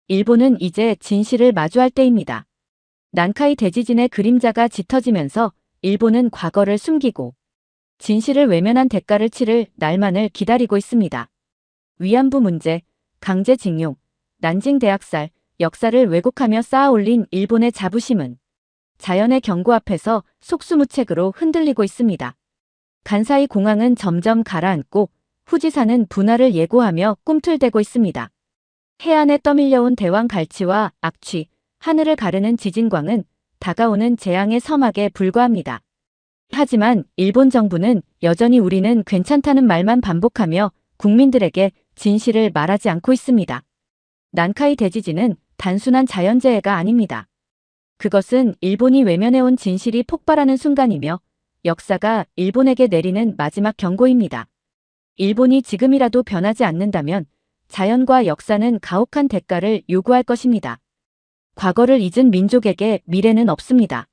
일본은 이제 진실을 마주할 때입니다. 난카이 대지진의 그림자가 짙어지면서 일본은 과거를 숨기고 진실을 외면한 대가를 치를 날만을 기다리고 있습니다. 위안부 문제, 강제징용, 난징 대학살, 역사를 왜곡하며 쌓아올린 일본의 자부심은 자연의 경고 앞에서 속수무책으로 흔들리고 있습니다. 간사이 공항은 점점 가라앉고 후지산은 분화를 예고하며 꿈틀대고 있습니다. 해안에 떠밀려온 대왕 갈치와 악취, 하늘을 가르는 지진광은 다가오는 재앙의 서막에 불과합니다. 하지만 일본 정부는 여전히 우리는 괜찮다는 말만 반복하며 국민들에게 진실을 말하지 않고 있습니다. 난카이 대지진은 단순한 자연재해가 아닙니다. 그것은 일본이 외면해온 진실이 폭발하는 순간이며 역사가 일본에게 내리는 마지막 경고입니다. 일본이 지금이라도 변하지 않는다면 자연과 역사는 가혹한 대가를 요구할 것입니다. 과거를 잊은 민족에게 미래는 없습니다.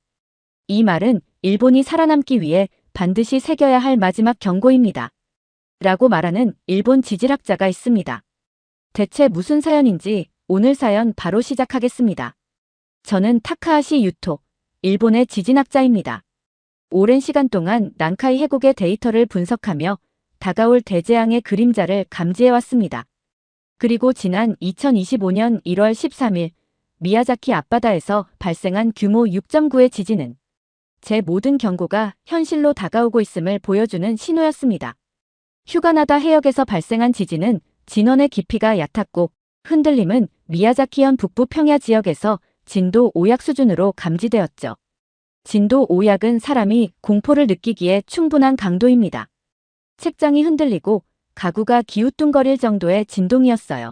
이 말은 일본이 살아남기 위해 반드시 새겨야 할 마지막 경고입니다. 라고 말하는 일본 지질학자가 있습니다. 대체 무슨 사연인지 오늘 사연 바로 시작하겠습니다. 저는 타카하시 유토, 일본의 지진학자입니다. 오랜 시간 동안 난카이 해곡의 데이터를 분석하며 다가올 대재앙의 그림자를 감지해왔습니다. 그리고 지난 2025년 1월 13일 미야자키 앞바다에서 발생한 규모 6.9의 지진은 제 모든 경고가 현실로 다가오고 있음을 보여주는 신호였습니다. 휴가나다 해역에서 발생한 지진은 진원의 깊이가 얕았고 흔들림은 미야자키현 북부 평야 지역에서 진도 5약 수준으로 감지되었죠. 진도 5약은 사람이 공포를 느끼기에 충분한 강도입니다. 책장이 흔들리고 가구가 기우뚱거릴 정도의 진동이었어요.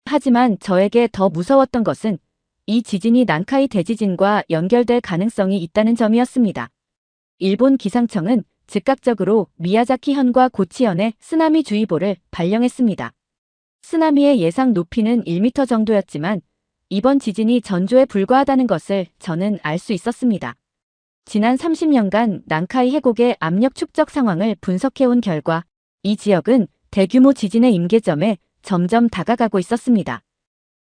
하지만 저에게 더 무서웠던 것은 이 지진이 난카이 대지진과 연결될 가능성이 있다는 점이었습니다. 일본 기상청은 즉각적으로 미야자키현과 고치현에 쓰나미주의보를 발령했습니다. 쓰나미의 예상 높이는 1m 정도였지만 이번 지진이 전조에 불과하다는 것을 저는 알 수 있었습니다. 지난 30년간 난카이 해곡의 압력 축적 상황을 분석해온 결과 이 지역은 대규모 지진의 임계점에 점점 다가가고 있었습니다.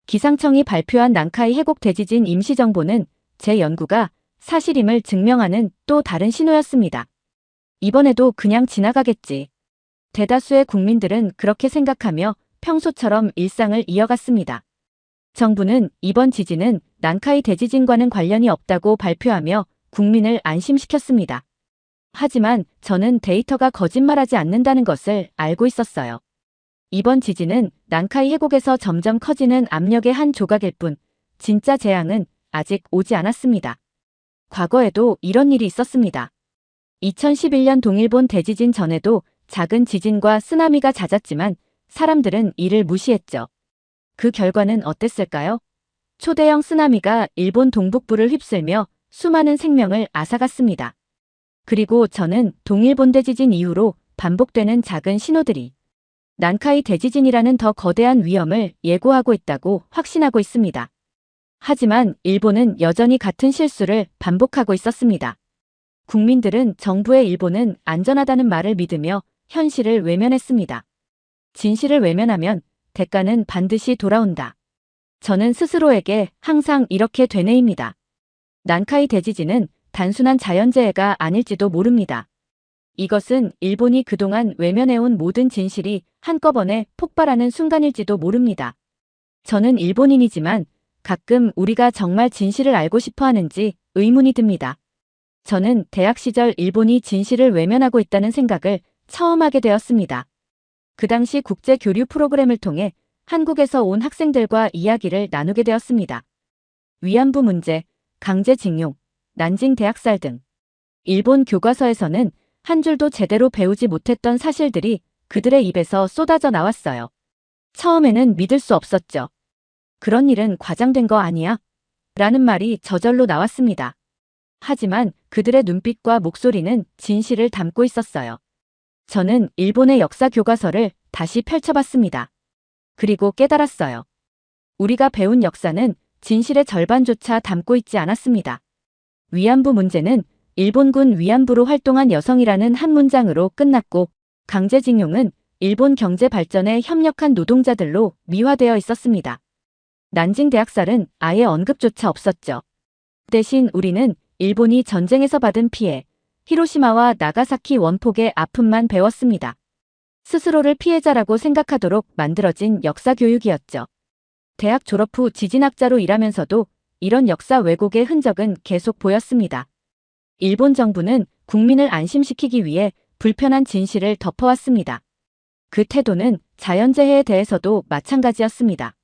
기상청이 발표한 난카이 해곡 대지진 임시정보는 제 연구가 사실임을 증명하는 또 다른 신호였습니다. 이번에도 그냥 지나가겠지. 대다수의 국민들은 그렇게 생각하며 평소처럼 일상을 이어갔습니다. 정부는 이번 지진은 난카이 대지진과는 관련이 없다고 발표하며 국민을 안심시켰습니다. 하지만 저는 데이터가 거짓말하지 않는다는 것을 알고 있었어요. 이번 지진은 난카이 해곡에서 점점 커지는 압력의 한 조각일 뿐 진짜 재앙은 아직 오지 않았습니다. 과거에도 이런 일이 있었습니다. 2011년 동일본 대지진 전에도 작은 지진과 쓰나미가 잦았지만 사람들은 이를 무시했죠. 그 결과는 어땠을까요? 초대형 쓰나미가 일본 동북부를 휩쓸며 수많은 생명을 앗아갔습니다. 그리고 저는 동일본 대지진 이후로 반복되는 작은 신호들이 난카이 대지진이라는 더 거대한 위험을 예고하고 있다고 확신하고 있습니다. 하지만 일본은 여전히 같은 실수를 반복하고 있었습니다. 국민들은 정부의 일본은 안전하다는 말을 믿으며 현실을 외면했습니다. 진실을 외면하면 대가는 반드시 돌아온다. 저는 스스로에게 항상 이렇게 되뇌입니다. 난카이 대지진은 단순한 자연재해가 아닐지도 모릅니다. 이것은 일본이 그동안 외면해온 모든 진실이 한꺼번에 폭발하는 순간일지도 모릅니다. 저는 일본인이지만 가끔 우리가 정말 진실을 알고 싶어 하는지 의문이 듭니다. 저는 대학 시절 일본이 진실을 외면하고 있다는 생각을 처음 하게 되었습니다. 그 당시 국제 교류 프로그램을 통해 한국에서 온 학생들과 이야기를 나누게 되었습니다. 위안부 문제, 강제징용, 난징 대학살 등 일본 교과서에서는 한 줄도 제대로 배우지 못했던 사실들이 그들의 입에서 쏟아져 나왔어요. 처음에는 믿을 수 없었죠. 그런 일은 과장된 거 아니야? 라는 말이 저절로 나왔습니다. 하지만 그들의 눈빛과 목소리는 진실을 담고 있었어요. 저는 일본의 역사 교과서를 다시 펼쳐봤습니다. 그리고 깨달았어요. 우리가 배운 역사는 진실의 절반조차 담고 있지 않았습니다. 위안부 문제는 일본군 위안부로 활동한 여성이라는 한 문장으로 끝났고 강제징용은 일본 경제 발전에 협력한 노동자들로 미화되어 있었습니다. 난징 대학살은 아예 언급조차 없었죠. 대신 우리는 일본이 전쟁에서 받은 피해, 히로시마와 나가사키 원폭의 아픔만 배웠습니다. 스스로를 피해자라고 생각하도록 만들어진 역사 교육이었죠. 대학 졸업 후 지진학자로 일하면서도 이런 역사 왜곡의 흔적은 계속 보였습니다. 일본 정부는 국민을 안심시키기 위해 불편한 진실을 덮어왔습니다. 그 태도는 자연재해에 대해서도 마찬가지였습니다.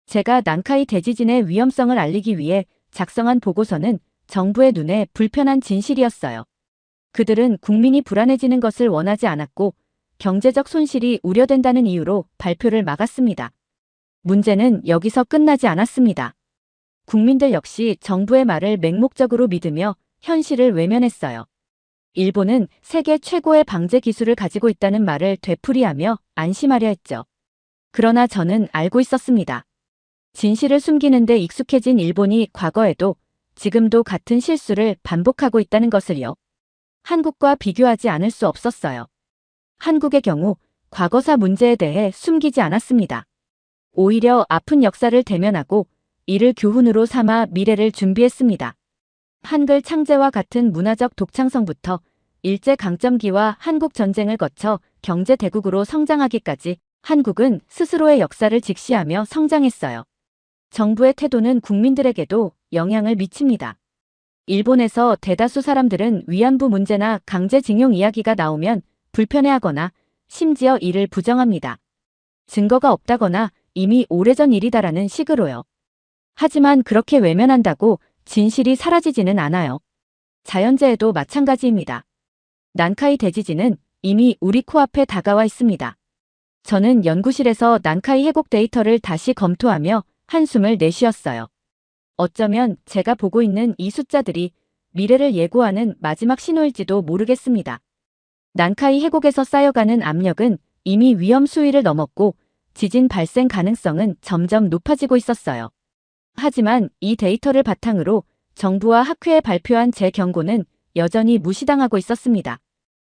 제가 난카이 대지진의 위험성을 알리기 위해 작성한 보고서는 정부의 눈에 불편한 진실이었어요. 그들은 국민이 불안해지는 것을 원하지 않았고 경제적 손실이 우려된다는 이유로 발표를 막았습니다. 문제는 여기서 끝나지 않았습니다. 국민들 역시 정부의 말을 맹목적으로 믿으며 현실을 외면했어요. 일본은 세계 최고의 방제 기술을 가지고 있다는 말을 되풀이하며 안심하려 했죠. 그러나 저는 알고 있었습니다. 진실을 숨기는 데 익숙해진 일본이 과거에도 지금도 같은 실수를 반복하고 있다는 것을요. 한국과 비교하지 않을 수 없었어요. 한국의 경우 과거사 문제에 대해 숨기지 않았습니다. 오히려 아픈 역사를 대면하고 이를 교훈으로 삼아 미래를 준비했습니다. 한글 창제와 같은 문화적 독창성부터 일제강점기와 한국전쟁을 거쳐 경제대국으로 성장하기까지 한국은 스스로의 역사를 직시하며 성장했어요. 정부의 태도는 국민들에게도 영향을 미칩니다. 일본에서 대다수 사람들은 위안부 문제나 강제징용 이야기가 나오면 불편해하거나 심지어 이를 부정합니다. 증거가 없다거나 이미 오래전 일이다라는 식으로요. 하지만 그렇게 외면한다고 진실이 사라지지는 않아요. 자연재해도 마찬가지입니다. 난카이 대지진은 이미 우리 코앞에 다가와 있습니다. 저는 연구실에서 난카이 해곡 데이터를 다시 검토하며 한숨을 내쉬었어요. 어쩌면 제가 보고 있는 이 숫자들이 미래를 예고하는 마지막 신호일지도 모르겠습니다. 난카이 해곡에서 쌓여가는 압력은 이미 위험 수위를 넘었고 지진 발생 가능성은 점점 높아지고 있었어요. 하지만 이 데이터를 바탕으로 정부와 학회에 발표한 제 경고는 여전히 무시당하고 있었습니다.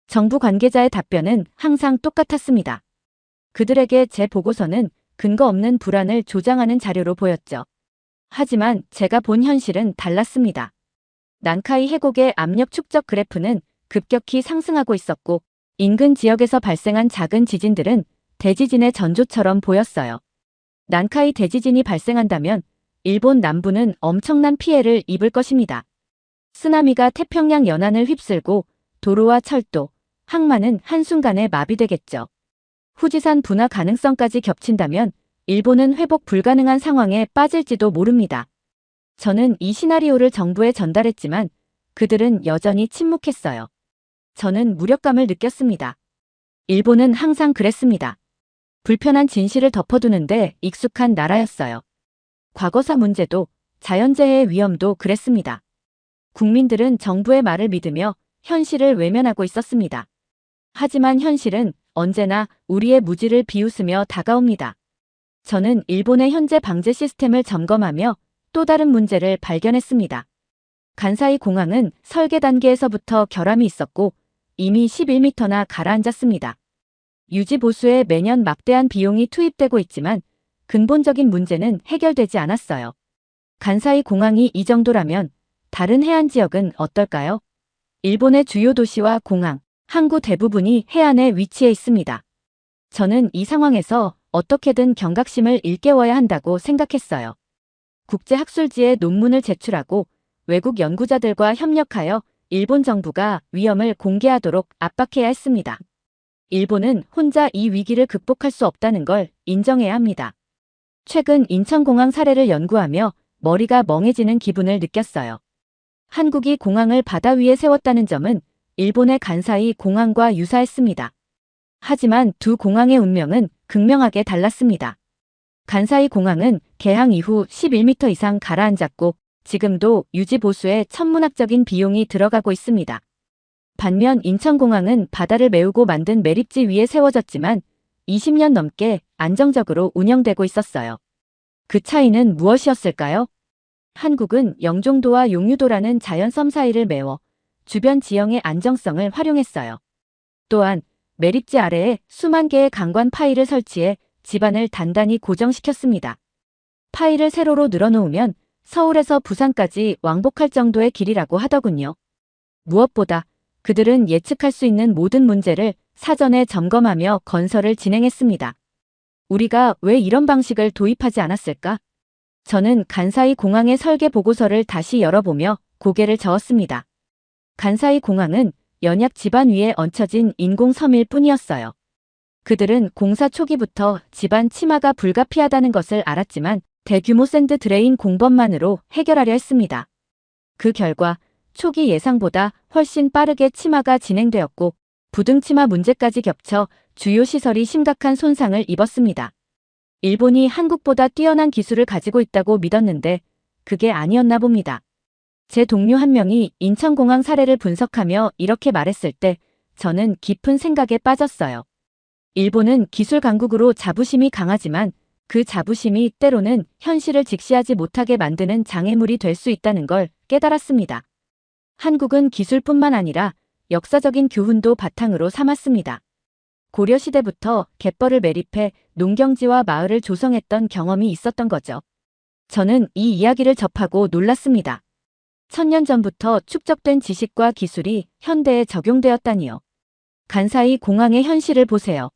정부 관계자의 답변은 항상 똑같았습니다. 그들에게 제 보고서는 근거 없는 불안을 조장하는 자료로 보였죠. 하지만 제가 본 현실은 달랐습니다. 난카이 해곡의 압력 축적 그래프는 급격히 상승하고 있었고 인근 지역에서 발생한 작은 지진들은 대지진의 전조처럼 보였어요. 난카이 대지진이 발생한다면 일본 남부는 엄청난 피해를 입을 것입니다. 쓰나미가 태평양 연안을 휩쓸고 도로와 철도, 항만은 한순간에 마비되겠죠. 후지산 분화 가능성까지 겹친다면 일본은 회복 불가능한 상황에 빠질지도 모릅니다. 저는 이 시나리오를 정부에 전달했지만 그들은 여전히 침묵했어요. 저는 무력감을 느꼈습니다. 일본은 항상 그랬습니다. 불편한 진실을 덮어두는데 익숙한 나라였어요. 과거사 문제도 자연재해의 위험도 그랬습니다. 국민들은 정부의 말을 믿으며 현실을 외면하고 있었습니다. 하지만 현실은 언제나 우리의 무지를 비웃으며 다가옵니다. 저는 일본의 현재 방제 시스템을 점검하며 또 다른 문제를 발견했습니다. 간사이 공항은 설계 단계에서부터 결함이 있었고 이미 11m나 가라앉았습니다. 유지 보수에 매년 막대한 비용이 투입되고 있지만 근본적인 문제는 해결되지 않았어요. 간사이 공항이 이 정도라면 다른 해안 지역은 어떨까요? 일본의 주요 도시와 공항, 항구 대부분이 해안에 위치해 있습니다. 저는 이 상황에서 어떻게든 경각심을 일깨워야 한다고 생각했어요. 국제학술지에 논문을 제출하고 외국 연구자들과 협력하여 일본 정부가 위험을 공개하도록 압박해야 했습니다. 일본은 혼자 이 위기를 극복할 수 없다는 걸 인정해야 합니다. 최근 인천공항 사례를 연구하며 머리가 멍해지는 기분을 느꼈어요. 한국이 공항을 바다 위에 세웠다는 점은 일본의 간사이 공항과 유사했습니다. 하지만 두 공항의 운명은 극명하게 달랐습니다. 간사이 공항은 개항 이후 11m 이상 가라앉았고 지금도 유지 보수에 천문학적인 비용이 들어가고 있습니다. 반면 인천공항은 바다를 메우고 만든 매립지 위에 세워졌지만 20년 넘게 안정적으로 운영되고 있었어요. 그 차이는 무엇이었을까요? 한국은 영종도와 용유도라는 자연섬 사이를 메워 주변 지형의 안정성을 활용했어요. 또한 매립지 아래에 수만 개의 강관 파이를 설치해 지반을 단단히 고정시켰습니다. 파일을 세로로 늘어놓으면 서울에서 부산까지 왕복할 정도의 길이라고 하더군요. 무엇보다 그들은 예측할 수 있는 모든 문제를 사전에 점검하며 건설을 진행했습니다. 우리가 왜 이런 방식을 도입하지 않았을까? 저는 간사이 공항의 설계 보고서를 다시 열어보며 고개를 저었습니다. 간사이 공항은 연약 지반 위에 얹혀진 인공섬일 뿐이었어요. 그들은 공사 초기부터 지반 침하가 불가피하다는 것을 알았지만 대규모 샌드 드레인 공법만으로 해결하려 했습니다. 그 결과 초기 예상보다 훨씬 빠르게 침하가 진행되었고 부등 침하 문제까지 겹쳐 주요 시설이 심각한 손상을 입었습니다. 일본이 한국보다 뛰어난 기술을 가지고 있다고 믿었는데 그게 아니었나 봅니다. 제 동료 한 명이 인천공항 사례를 분석하며 이렇게 말했을 때 저는 깊은 생각에 빠졌어요. 일본은 기술 강국으로 자부심이 강하지만 그 자부심이 때로는 현실을 직시하지 못하게 만드는 장애물이 될 수 있다는 걸 깨달았습니다. 한국은 기술뿐만 아니라 역사적인 교훈도 바탕으로 삼았습니다. 고려시대부터 갯벌을 매립해 농경지와 마을을 조성했던 경험이 있었던 거죠. 저는 이 이야기를 접하고 놀랐습니다. 1000년 전부터 축적된 지식과 기술이 현대에 적용되었다니요. 간사이 공항의 현실을 보세요.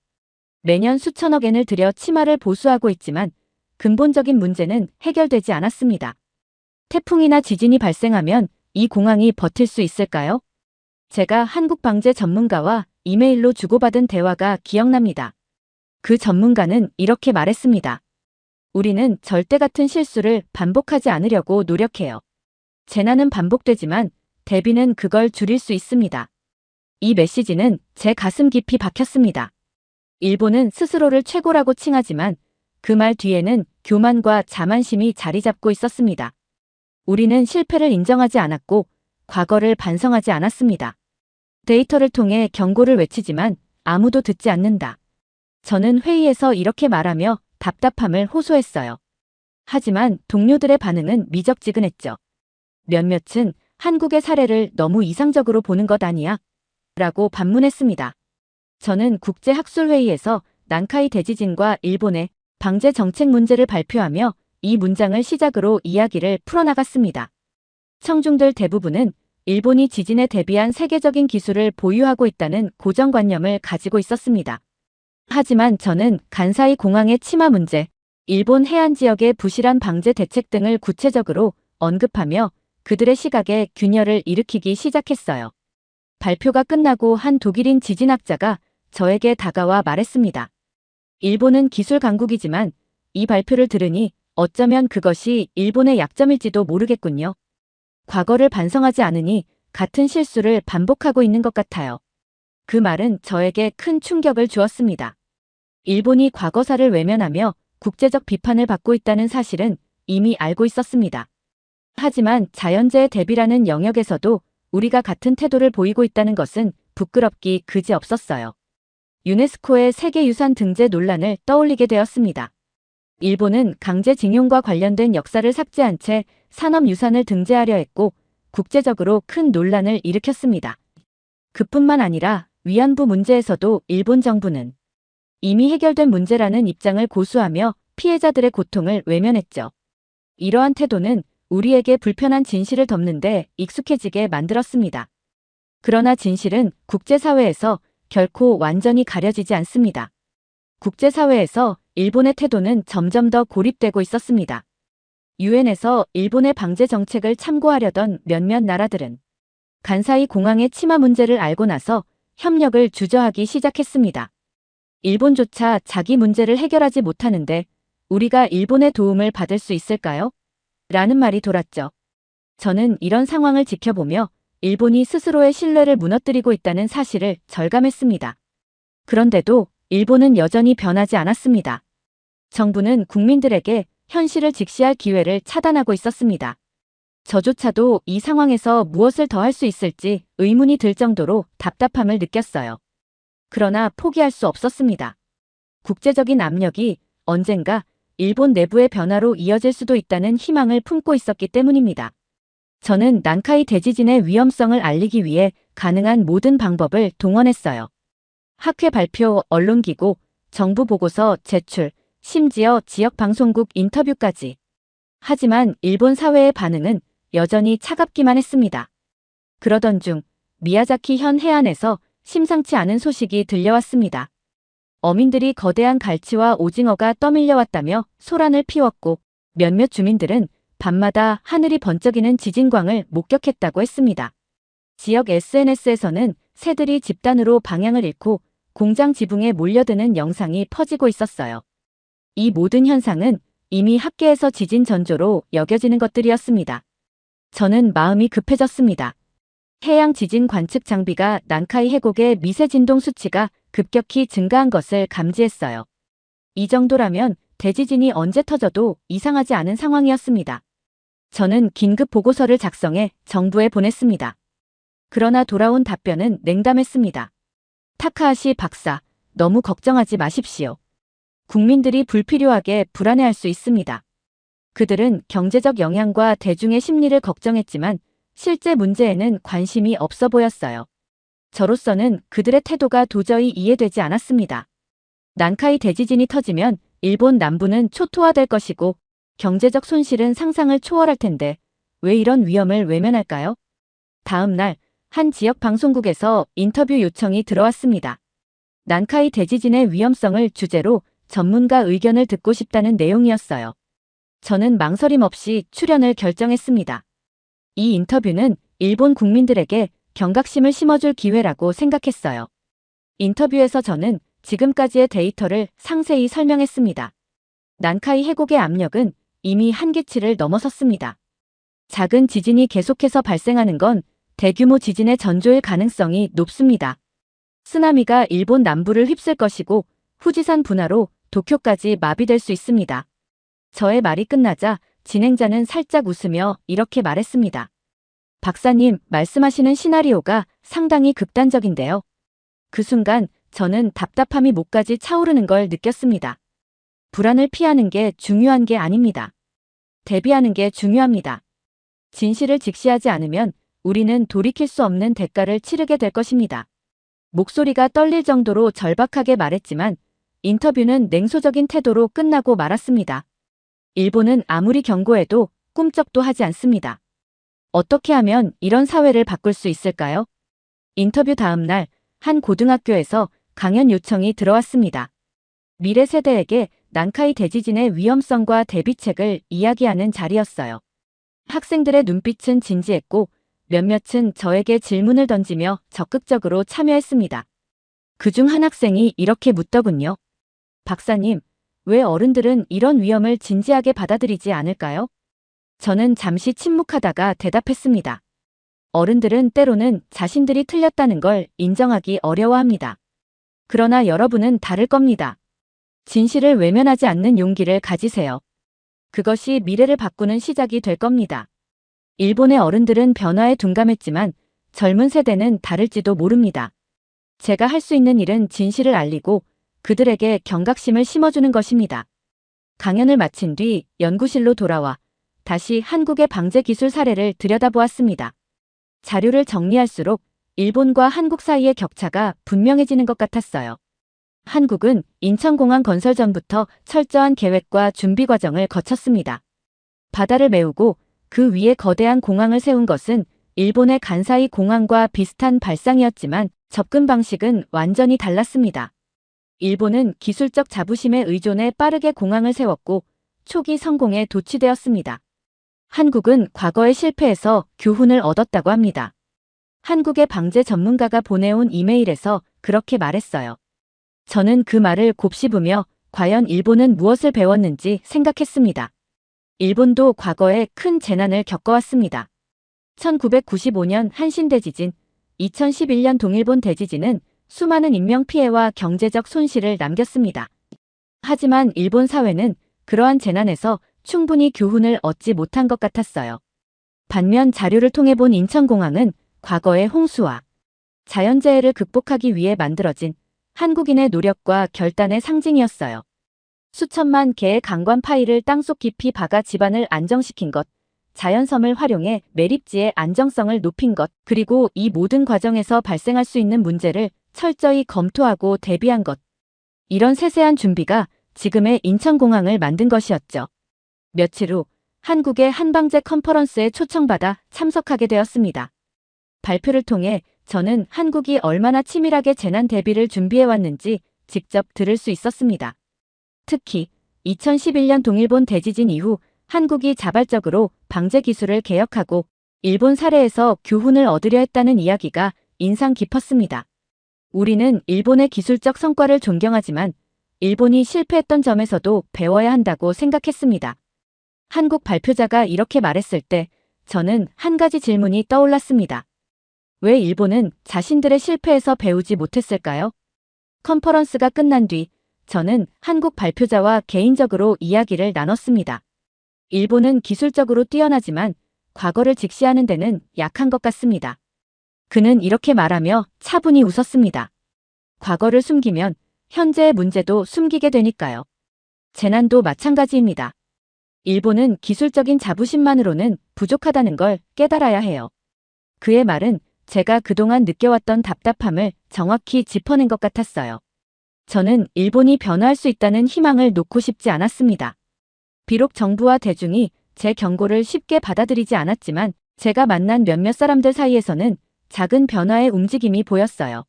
매년 수천억 엔을 들여 침하를 보수하고 있지만 근본적인 문제는 해결되지 않았습니다. 태풍이나 지진이 발생하면 이 공항이 버틸 수 있을까요? 제가 한국 방재 전문가와 이메일로 주고받은 대화가 기억납니다. 그 전문가는 이렇게 말했습니다. 우리는 절대 같은 실수를 반복하지 않으려고 노력해요. 재난은 반복되지만 대비는 그걸 줄일 수 있습니다. 이 메시지는 제 가슴 깊이 박혔습니다. 일본은 스스로를 최고라고 칭하지만 그 말 뒤에는 교만과 자만심이 자리 잡고 있었습니다. 우리는 실패를 인정하지 않았고 과거를 반성하지 않았습니다. 데이터를 통해 경고를 외치지만 아무도 듣지 않는다. 저는 회의에서 이렇게 말하며 답답함을 호소했어요. 하지만 동료들의 반응은 미적지근했죠. 몇몇은 한국의 사례를 너무 이상적으로 보는 것 아니야? 라고 반문했습니다. 저는 국제학술회의에서 난카이 대지진과 일본의 방재 정책 문제를 발표하며 이 문장을 시작으로 이야기를 풀어나갔습니다. 청중들 대부분은 일본이 지진에 대비한 세계적인 기술을 보유하고 있다는 고정관념을 가지고 있었습니다. 하지만 저는 간사이 공항의 침하 문제, 일본 해안 지역의 부실한 방재 대책 등을 구체적으로 언급하며 그들의 시각에 균열을 일으키기 시작했어요. 발표가 끝나고 한 독일인 지진학자가 저에게 다가와 말했습니다. 일본은 기술 강국이지만 이 발표를 들으니 어쩌면 그것이 일본의 약점일지도 모르겠군요. 과거를 반성하지 않으니 같은 실수를 반복하고 있는 것 같아요. 그 말은 저에게 큰 충격을 주었습니다. 일본이 과거사를 외면하며 국제적 비판을 받고 있다는 사실은 이미 알고 있었습니다. 하지만 자연재해 대비라는 영역에서도 우리가 같은 태도를 보이고 있다는 것은 부끄럽기 그지없었어요. 유네스코의 세계유산 등재 논란을 떠올리게 되었습니다. 일본은 강제징용과 관련된 역사를 삭제한 채 산업유산을 등재하려 했고 국제적으로 큰 논란을 일으켰습니다. 그뿐만 아니라 위안부 문제에서도 일본 정부는 이미 해결된 문제라는 입장을 고수하며 피해자들의 고통을 외면했죠. 이러한 태도는 우리에게 불편한 진실을 덮는데 익숙해지게 만들었습니다. 그러나 진실은 국제사회에서 결코 완전히 가려지지 않습니다. 국제사회에서 일본의 태도는 점점 더 고립되고 있었습니다. 유엔에서 일본의 방재 정책을 참고하려던 몇몇 나라들은 간사이 공항의 침하 문제를 알고 나서 협력을 주저하기 시작했습니다. 일본조차 자기 문제를 해결하지 못하는데 우리가 일본의 도움을 받을 수 있을까요? 라는 말이 돌았죠. 저는 이런 상황을 지켜보며 일본이 스스로의 신뢰를 무너뜨리고 있다는 사실을 절감했습니다. 그런데도 일본은 여전히 변하지 않았습니다. 정부는 국민들에게 현실을 직시할 기회를 차단하고 있었습니다. 저조차도 이 상황에서 무엇을 더 할 수 있을지 의문이 들 정도로 답답함을 느꼈어요. 그러나 포기할 수 없었습니다. 국제적인 압력이 언젠가 일본 내부의 변화로 이어질 수도 있다는 희망을 품고 있었기 때문입니다. 저는 난카이 대지진의 위험성을 알리기 위해 가능한 모든 방법을 동원했어요. 학회 발표, 언론기고, 정부 보고서 제출, 심지어 지역 방송국 인터뷰까지. 하지만 일본 사회의 반응은 여전히 차갑기만 했습니다. 그러던 중 미야자키 현 해안에서 심상치 않은 소식이 들려왔습니다. 어민들이 거대한 갈치와 오징어가 떠밀려왔다며 소란을 피웠고 몇몇 주민들은 밤마다 하늘이 번쩍이는 지진광을 목격했다고 했습니다. 지역 SNS에서는 새들이 집단으로 방향을 잃고 공장 지붕에 몰려드는 영상이 퍼지고 있었어요. 이 모든 현상은 이미 학계에서 지진 전조로 여겨지는 것들이었습니다. 저는 마음이 급해졌습니다. 해양 지진 관측 장비가 난카이 해곡의 미세 진동 수치가 급격히 증가한 것을 감지했어요. 이 정도라면 대지진이 언제 터져도 이상하지 않은 상황이었습니다. 저는 긴급 보고서를 작성해 정부에 보냈습니다. 그러나 돌아온 답변은 냉담했습니다. 타카하시 박사, 너무 걱정하지 마십시오. 국민들이 불필요하게 불안해할 수 있습니다. 그들은 경제적 영향과 대중의 심리를 걱정했지만 실제 문제에는 관심이 없어 보였어요. 저로서는 그들의 태도가 도저히 이해되지 않았습니다. 난카이 대지진이 터지면 일본 남부는 초토화될 것이고 경제적 손실은 상상을 초월할 텐데 왜 이런 위험을 외면할까요? 다음 날 한 지역 방송국에서 인터뷰 요청이 들어왔습니다. 난카이 대지진의 위험성을 주제로 전문가 의견을 듣고 싶다는 내용이었어요. 저는 망설임 없이 출연을 결정했습니다. 이 인터뷰는 일본 국민들에게 경각심을 심어줄 기회라고 생각했어요. 인터뷰에서 저는 지금까지의 데이터를 상세히 설명했습니다. 난카이 해곡의 압력은 이미 한계치를 넘어섰습니다. 작은 지진이 계속해서 발생하는 건 대규모 지진의 전조일 가능성이 높습니다. 쓰나미가 일본 남부를 휩쓸 것이고 후지산 분화로 도쿄까지 마비될 수 있습니다. 저의 말이 끝나자 진행자는 살짝 웃으며 이렇게 말했습니다. 박사님, 말씀하시는 시나리오가 상당히 극단적인데요. 그 순간 저는 답답함이 목까지 차오르는 걸 느꼈습니다. 불안을 피하는 게 중요한 게 아닙니다. 대비하는 게 중요합니다. 진실을 직시하지 않으면 우리는 돌이킬 수 없는 대가를 치르게 될 것입니다. 목소리가 떨릴 정도로 절박하게 말했지만 인터뷰는 냉소적인 태도로 끝나고 말았습니다. 일본은 아무리 경고해도 꿈쩍도 하지 않습니다. 어떻게 하면 이런 사회를 바꿀 수 있을까요? 인터뷰 다음 날 한 고등학교에서 강연 요청이 들어왔습니다. 미래 세대에게 난카이 대지진의 위험성과 대비책을 이야기하는 자리였어요. 학생들의 눈빛은 진지했고 몇몇은 저에게 질문을 던지며 적극적으로 참여했습니다. 그중 한 학생이 이렇게 묻더군요. 박사님, 왜 어른들은 이런 위험을 진지하게 받아들이지 않을까요? 저는 잠시 침묵하다가 대답했습니다. 어른들은 때로는 자신들이 틀렸다는 걸 인정하기 어려워합니다. 그러나 여러분은 다를 겁니다. 진실을 외면하지 않는 용기를 가지세요. 그것이 미래를 바꾸는 시작이 될 겁니다. 일본의 어른들은 변화에 둔감했지만 젊은 세대는 다를지도 모릅니다. 제가 할 수 있는 일은 진실을 알리고 그들에게 경각심을 심어주는 것입니다. 강연을 마친 뒤 연구실로 돌아와 다시 한국의 방제 기술 사례를 들여다보았습니다. 자료를 정리할수록 일본과 한국 사이의 격차가 분명해지는 것 같았어요. 한국은 인천공항 건설 전부터 철저한 계획과 준비 과정을 거쳤습니다. 바다를 메우고 그 위에 거대한 공항을 세운 것은 일본의 간사이 공항과 비슷한 발상이었지만 접근 방식은 완전히 달랐습니다. 일본은 기술적 자부심에 의존해 빠르게 공항을 세웠고 초기 성공에 도취되었습니다. 한국은 과거의 실패에서 교훈을 얻었다고 합니다. 한국의 방제 전문가가 보내온 이메일에서 그렇게 말했어요. 저는 그 말을 곱씹으며 과연 일본은 무엇을 배웠는지 생각했습니다. 일본도 과거에 큰 재난을 겪어왔습니다. 1995년 한신 대지진, 2011년 동일본 대지진은 수많은 인명피해와 경제적 손실을 남겼습니다. 하지만 일본 사회는 그러한 재난에서 충분히 교훈을 얻지 못한 것 같았어요. 반면 자료를 통해 본 인천공항은 과거의 홍수와 자연재해를 극복하기 위해 만들어진 한국인의 노력과 결단의 상징이었어요. 수천만 개의 강관 파일을 땅속 깊이 박아 집안을 안정시킨 것, 자연섬을 활용해 매립지의 안정성을 높인 것, 그리고 이 모든 과정에서 발생할 수 있는 문제를 철저히 검토하고 대비한 것. 이런 세세한 준비가 지금의 인천공항을 만든 것이었죠. 며칠 후 한국의 한방제 컨퍼런스에 초청받아 참석하게 되었습니다. 발표를 통해 저는 한국이 얼마나 치밀하게 재난 대비를 준비해왔는지 직접 들을 수 있었습니다. 특히 2011년 동일본 대지진 이후 한국이 자발적으로 방제 기술을 개혁하고 일본 사례에서 교훈을 얻으려 했다는 이야기가 인상 깊었습니다. 우리는 일본의 기술적 성과를 존경하지만 일본이 실패했던 점에서도 배워야 한다고 생각했습니다. 한국 발표자가 이렇게 말했을 때 저는 한 가지 질문이 떠올랐습니다. 왜 일본은 자신들의 실패에서 배우지 못했을까요? 컨퍼런스가 끝난 뒤 저는 한국 발표자와 개인적으로 이야기를 나눴습니다. 일본은 기술적으로 뛰어나지만 과거를 직시하는 데는 약한 것 같습니다. 그는 이렇게 말하며 차분히 웃었습니다. 과거를 숨기면 현재의 문제도 숨기게 되니까요. 재난도 마찬가지입니다. 일본은 기술적인 자부심만으로는 부족하다는 걸 깨달아야 해요. 그의 말은 제가 그동안 느껴왔던 답답함을 정확히 짚어낸 것 같았어요. 저는 일본이 변화할 수 있다는 희망을 놓고 싶지 않았습니다. 비록 정부와 대중이 제 경고를 쉽게 받아들이지 않았지만 제가 만난 몇몇 사람들 사이에서는 작은 변화의 움직임이 보였어요.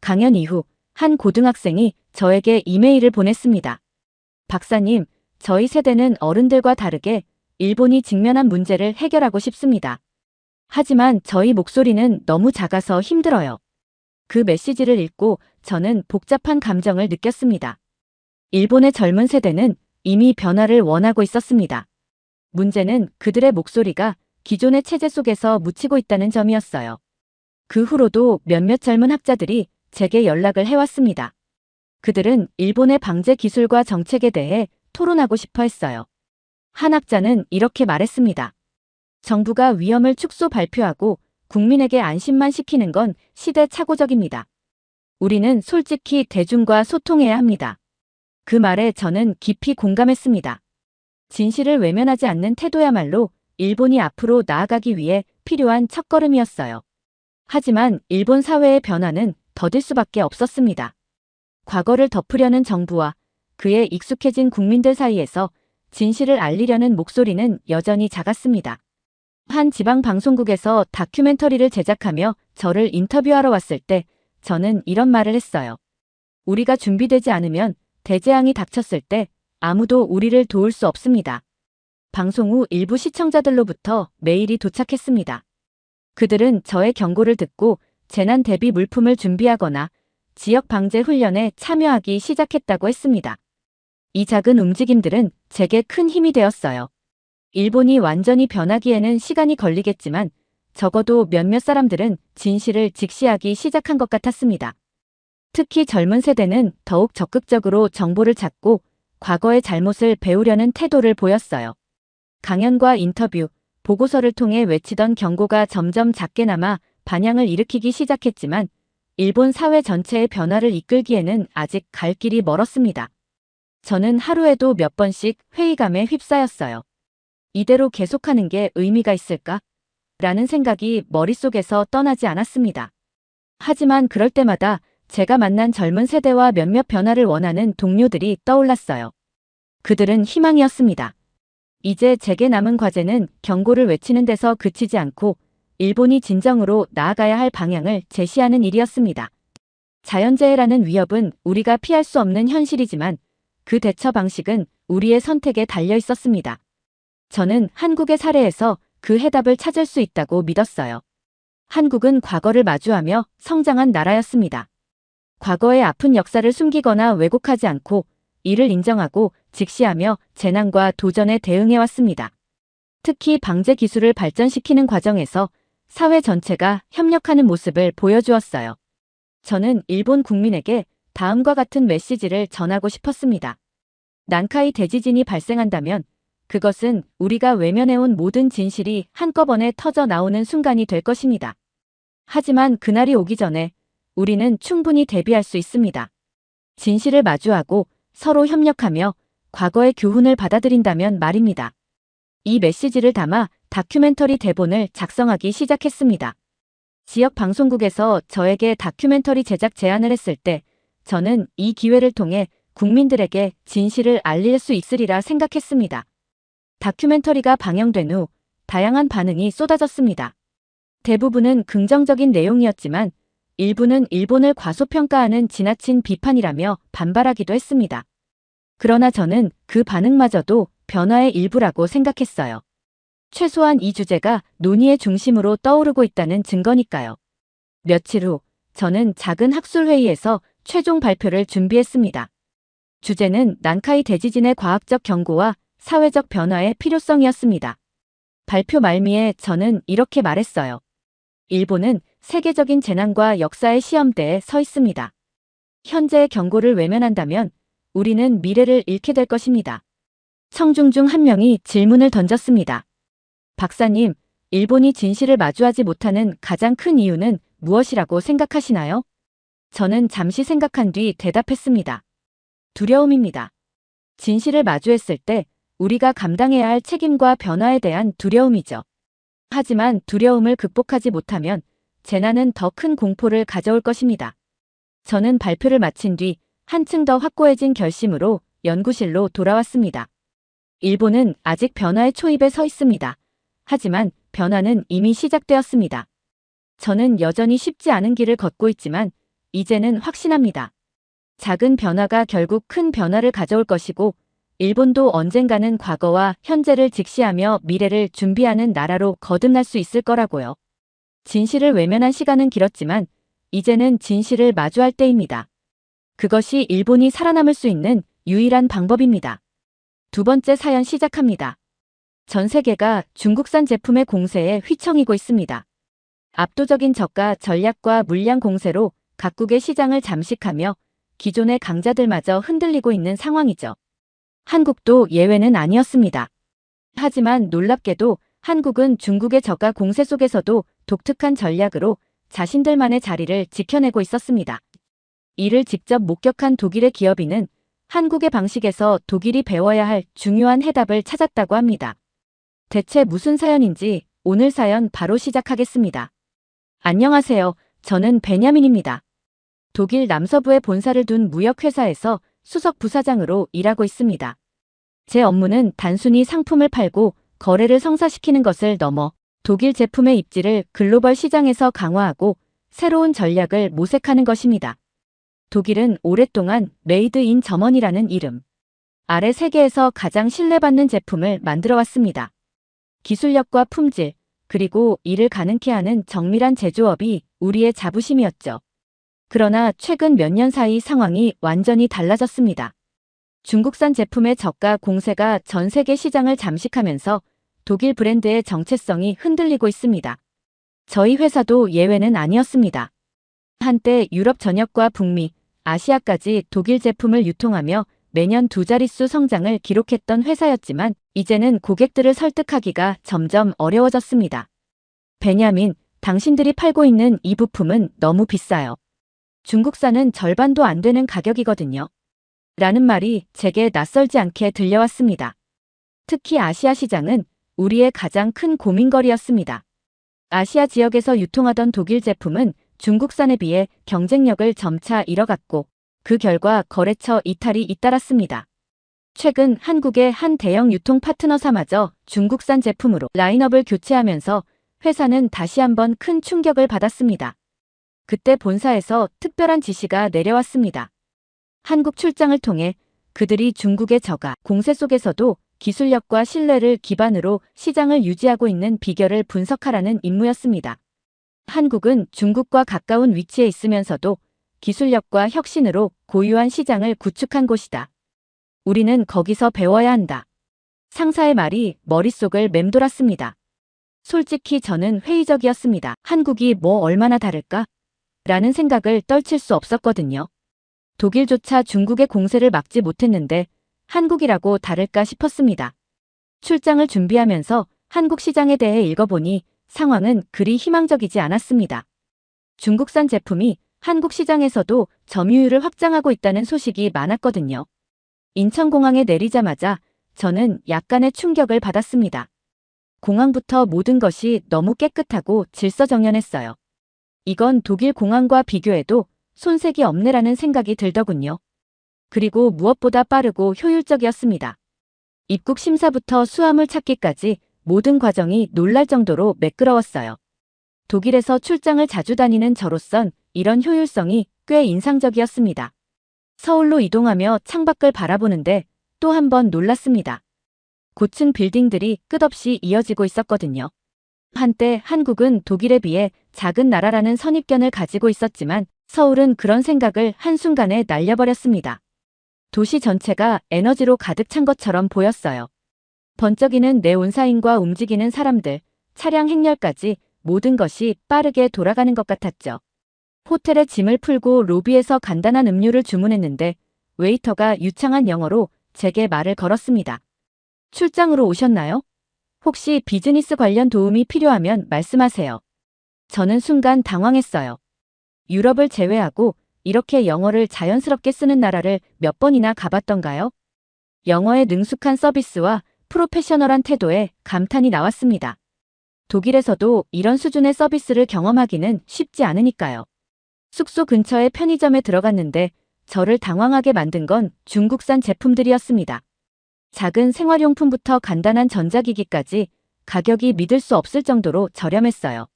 강연 이후 한 고등학생이 저에게 이메일을 보냈습니다. 박사님, 저희 세대는 어른들과 다르게 일본이 직면한 문제를 해결하고 싶습니다. 하지만 저희 목소리는 너무 작아서 힘들어요. 그 메시지를 읽고 저는 복잡한 감정을 느꼈습니다. 일본의 젊은 세대는 이미 변화를 원하고 있었습니다. 문제는 그들의 목소리가 기존의 체제 속에서 묻히고 있다는 점이었어요. 그 후로도 몇몇 젊은 학자들이 제게 연락을 해왔습니다. 그들은 일본의 방제 기술과 정책에 대해 토론하고 싶어 했어요. 한 학자는 이렇게 말했습니다. 정부가 위험을 축소 발표하고 국민에게 안심만 시키는 건 시대착오적입니다. 우리는 솔직히 대중과 소통해야 합니다. 그 말에 저는 깊이 공감했습니다. 진실을 외면하지 않는 태도야말로 일본이 앞으로 나아가기 위해 필요한 첫걸음이었어요. 하지만 일본 사회의 변화는 더딜 수밖에 없었습니다. 과거를 덮으려는 정부와 그에 익숙해진 국민들 사이에서 진실을 알리려는 목소리는 여전히 작았습니다. 한 지방 방송국에서 다큐멘터리를 제작하며 저를 인터뷰하러 왔을 때 저는 이런 말을 했어요. 우리가 준비되지 않으면 대재앙이 닥쳤을 때 아무도 우리를 도울 수 없습니다. 방송 후 일부 시청자들로부터 메일이 도착했습니다. 그들은 저의 경고를 듣고 재난 대비 물품을 준비하거나 지역 방제 훈련에 참여하기 시작했다고 했습니다. 이 작은 움직임들은 제게 큰 힘이 되었어요. 일본이 완전히 변하기에는 시간이 걸리겠지만 적어도 몇몇 사람들은 진실을 직시하기 시작한 것 같았습니다. 특히 젊은 세대는 더욱 적극적으로 정보를 찾고 과거의 잘못을 배우려는 태도를 보였어요. 강연과 인터뷰, 보고서를 통해 외치던 경고가 점점 작게 남아 반향을 일으키기 시작했지만 일본 사회 전체의 변화를 이끌기에는 아직 갈 길이 멀었습니다. 저는 하루에도 몇 번씩 회의감에 휩싸였어요. 이대로 계속하는 게 의미가 있을까? 라는 생각이 머릿속에서 떠나지 않았습니다. 하지만 그럴 때마다 제가 만난 젊은 세대와 몇몇 변화를 원하는 동료들이 떠올랐어요. 그들은 희망이었습니다. 이제 제게 남은 과제는 경고를 외치는 데서 그치지 않고 일본이 진정으로 나아가야 할 방향을 제시하는 일이었습니다. 자연재해라는 위협은 우리가 피할 수 없는 현실이지만 그 대처 방식은 우리의 선택에 달려 있었습니다. 저는 한국의 사례에서 그 해답을 찾을 수 있다고 믿었어요. 한국은 과거를 마주하며 성장한 나라였습니다. 과거의 아픈 역사를 숨기거나 왜곡하지 않고 이를 인정하고 직시하며 재난과 도전에 대응해왔습니다. 특히 방제 기술을 발전시키는 과정에서 사회 전체가 협력하는 모습을 보여주었어요. 저는 일본 국민에게 다음과 같은 메시지를 전하고 싶었습니다. 난카이 대지진이 발생한다면 그것은 우리가 외면해온 모든 진실이 한꺼번에 터져 나오는 순간이 될 것입니다. 하지만 그날이 오기 전에 우리는 충분히 대비할 수 있습니다. 진실을 마주하고 서로 협력하며 과거의 교훈을 받아들인다면 말입니다. 이 메시지를 담아 다큐멘터리 대본을 작성하기 시작했습니다. 지역 방송국에서 저에게 다큐멘터리 제작 제안을 했을 때 저는 이 기회를 통해 국민들에게 진실을 알릴 수 있으리라 생각했습니다. 다큐멘터리가 방영된 후 다양한 반응이 쏟아졌습니다. 대부분은 긍정적인 내용이었지만 일부는 일본을 과소평가하는 지나친 비판이라며 반발하기도 했습니다. 그러나 저는 그 반응마저도 변화의 일부라고 생각했어요. 최소한 이 주제가 논의의 중심으로 떠오르고 있다는 증거니까요. 며칠 후 저는 작은 학술회의에서 최종 발표를 준비했습니다. 주제는 난카이 대지진의 과학적 경고와 사회적 변화의 필요성이었습니다. 발표 말미에 저는 이렇게 말했어요. 일본은 세계적인 재난과 역사의 시험대에 서 있습니다. 현재의 경고를 외면한다면 우리는 미래를 잃게 될 것입니다. 청중 중 한 명이 질문을 던졌습니다. 박사님, 일본이 진실을 마주하지 못하는 가장 큰 이유는 무엇이라고 생각하시나요? 저는 잠시 생각한 뒤 대답했습니다. 두려움입니다. 진실을 마주했을 때 우리가 감당해야 할 책임과 변화에 대한 두려움이죠. 하지만 두려움을 극복하지 못하면 재난은 더 큰 공포를 가져올 것입니다. 저는 발표를 마친 뒤 한층 더 확고해진 결심으로 연구실로 돌아왔습니다. 일본은 아직 변화의 초입에 서 있습니다. 하지만 변화는 이미 시작되었습니다. 저는 여전히 쉽지 않은 길을 걷고 있지만 이제는 확신합니다. 작은 변화가 결국 큰 변화를 가져올 것이고 일본도 언젠가는 과거와 현재를 직시하며 미래를 준비하는 나라로 거듭날 수 있을 거라고요. 진실을 외면한 시간은 길었지만 이제는 진실을 마주할 때입니다. 그것이 일본이 살아남을 수 있는 유일한 방법입니다. 두 번째 사연 시작합니다. 전 세계가 중국산 제품의 공세에 휘청이고 있습니다. 압도적인 저가 전략과 물량 공세로 각국의 시장을 잠식하며 기존의 강자들마저 흔들리고 있는 상황이죠. 한국도 예외는 아니었습니다. 하지만 놀랍게도 한국은 중국의 저가 공세 속에서도 독특한 전략으로 자신들만의 자리를 지켜내고 있었습니다. 이를 직접 목격한 독일의 기업인은 한국의 방식에서 독일이 배워야 할 중요한 해답을 찾았다고 합니다. 대체 무슨 사연인지 오늘 사연 바로 시작하겠습니다. 안녕하세요. 저는 베냐민입니다. 독일 남서부에 본사를 둔 무역회사에서 수석 부사장으로 일하고 있습니다. 제 업무는 단순히 상품을 팔고 거래를 성사시키는 것을 넘어 독일 제품의 입지를 글로벌 시장에서 강화하고 새로운 전략을 모색하는 것입니다. 독일은 오랫동안 메이드 인 저머니라는 이름 아래 세계에서 가장 신뢰받는 제품을 만들어왔습니다. 기술력과 품질, 그리고 이를 가능케 하는 정밀한 제조업이 우리의 자부심이었죠. 그러나 최근 몇 년 사이 상황이 완전히 달라졌습니다. 중국산 제품의 저가 공세가 전 세계 시장을 잠식하면서 독일 브랜드의 정체성이 흔들리고 있습니다. 저희 회사도 예외는 아니었습니다. 한때 유럽 전역과 북미, 아시아까지 독일 제품을 유통하며 매년 두 자릿수 성장을 기록했던 회사였지만 이제는 고객들을 설득하기가 점점 어려워졌습니다. 베냐민, 당신들이 팔고 있는 이 부품은 너무 비싸요. 중국산은 절반도 안 되는 가격이거든요. 라는 말이 제게 낯설지 않게 들려왔습니다. 특히 아시아 시장은 우리의 가장 큰 고민거리였습니다. 아시아 지역에서 유통하던 독일 제품은 중국산에 비해 경쟁력을 점차 잃어갔고 그 결과 거래처 이탈이 잇따랐습니다. 최근 한국의 한 대형 유통 파트너사마저 중국산 제품으로 라인업을 교체하면서 회사는 다시 한번 큰 충격을 받았습니다. 그때 본사에서 특별한 지시가 내려왔습니다. 한국 출장을 통해 그들이 중국의 저가 공세 속에서도 기술력과 신뢰를 기반으로 시장을 유지하고 있는 비결을 분석하라는 임무였습니다. 한국은 중국과 가까운 위치에 있으면서도 기술력과 혁신으로 고유한 시장을 구축한 곳이다. 우리는 거기서 배워야 한다. 상사의 말이 머릿속을 맴돌았습니다. 솔직히 저는 회의적이었습니다. 한국이 뭐 얼마나 다를까? 라는 생각을 떨칠 수 없었거든요. 독일조차 중국의 공세를 막지 못했는데 한국이라고 다를까 싶었습니다. 출장을 준비하면서 한국 시장에 대해 읽어보니 상황은 그리 희망적이지 않았습니다. 중국산 제품이 한국 시장에서도 점유율을 확장하고 있다는 소식이 많았거든요. 인천공항에 내리자마자 저는 약간의 충격을 받았습니다. 공항부터 모든 것이 너무 깨끗하고 질서정연했어요. 이건 독일 공항과 비교해도 손색이 없네라는 생각이 들더군요. 그리고 무엇보다 빠르고 효율적이었습니다. 입국 심사부터 수화물 찾기까지 모든 과정이 놀랄 정도로 매끄러웠어요. 독일에서 출장을 자주 다니는 저로선 이런 효율성이 꽤 인상적이었습니다. 서울로 이동하며 창밖을 바라보는데 또 한 번 놀랐습니다. 고층 빌딩들이 끝없이 이어지고 있었거든요. 한때 한국은 독일에 비해 작은 나라라는 선입견을 가지고 있었지만 서울은 그런 생각을 한순간에 날려버렸습니다. 도시 전체가 에너지로 가득 찬 것처럼 보였어요. 번쩍이는 네온사인과 움직이는 사람들, 차량 행렬까지 모든 것이 빠르게 돌아가는 것 같았죠. 호텔에 짐을 풀고 로비에서 간단한 음료를 주문했는데 웨이터가 유창한 영어로 제게 말을 걸었습니다. 출장으로 오셨나요? 혹시 비즈니스 관련 도움이 필요하면 말씀하세요. 저는 순간 당황했어요. 유럽을 제외하고 이렇게 영어를 자연스럽게 쓰는 나라를 몇 번이나 가봤던가요? 영어에 능숙한 서비스와 프로페셔널한 태도에 감탄이 나왔습니다. 독일에서도 이런 수준의 서비스를 경험하기는 쉽지 않으니까요. 숙소 근처의 편의점에 들어갔는데 저를 당황하게 만든 건 중국산 제품들이었습니다. 작은 생활용품부터 간단한 전자기기까지 가격이 믿을 수 없을 정도로 저렴했어요.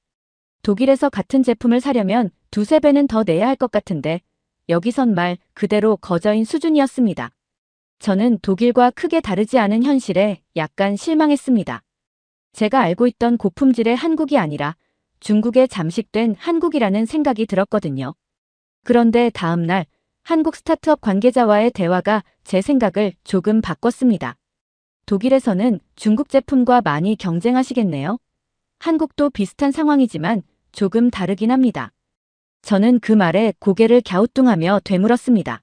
독일에서 같은 제품을 사려면 두세 배는 더 내야 할 것 같은데 여기선 말 그대로 거저인 수준이었습니다. 저는 독일과 크게 다르지 않은 현실에 약간 실망했습니다. 제가 알고 있던 고품질의 한국이 아니라 중국에 잠식된 한국이라는 생각이 들었거든요. 그런데 다음 날 한국 스타트업 관계자와의 대화가 제 생각을 조금 바꿨습니다. 독일에서는 중국 제품과 많이 경쟁하시겠네요. 한국도 비슷한 상황이지만 조금 다르긴 합니다. 저는 그 말에 고개를 갸우뚱하며 되물었습니다.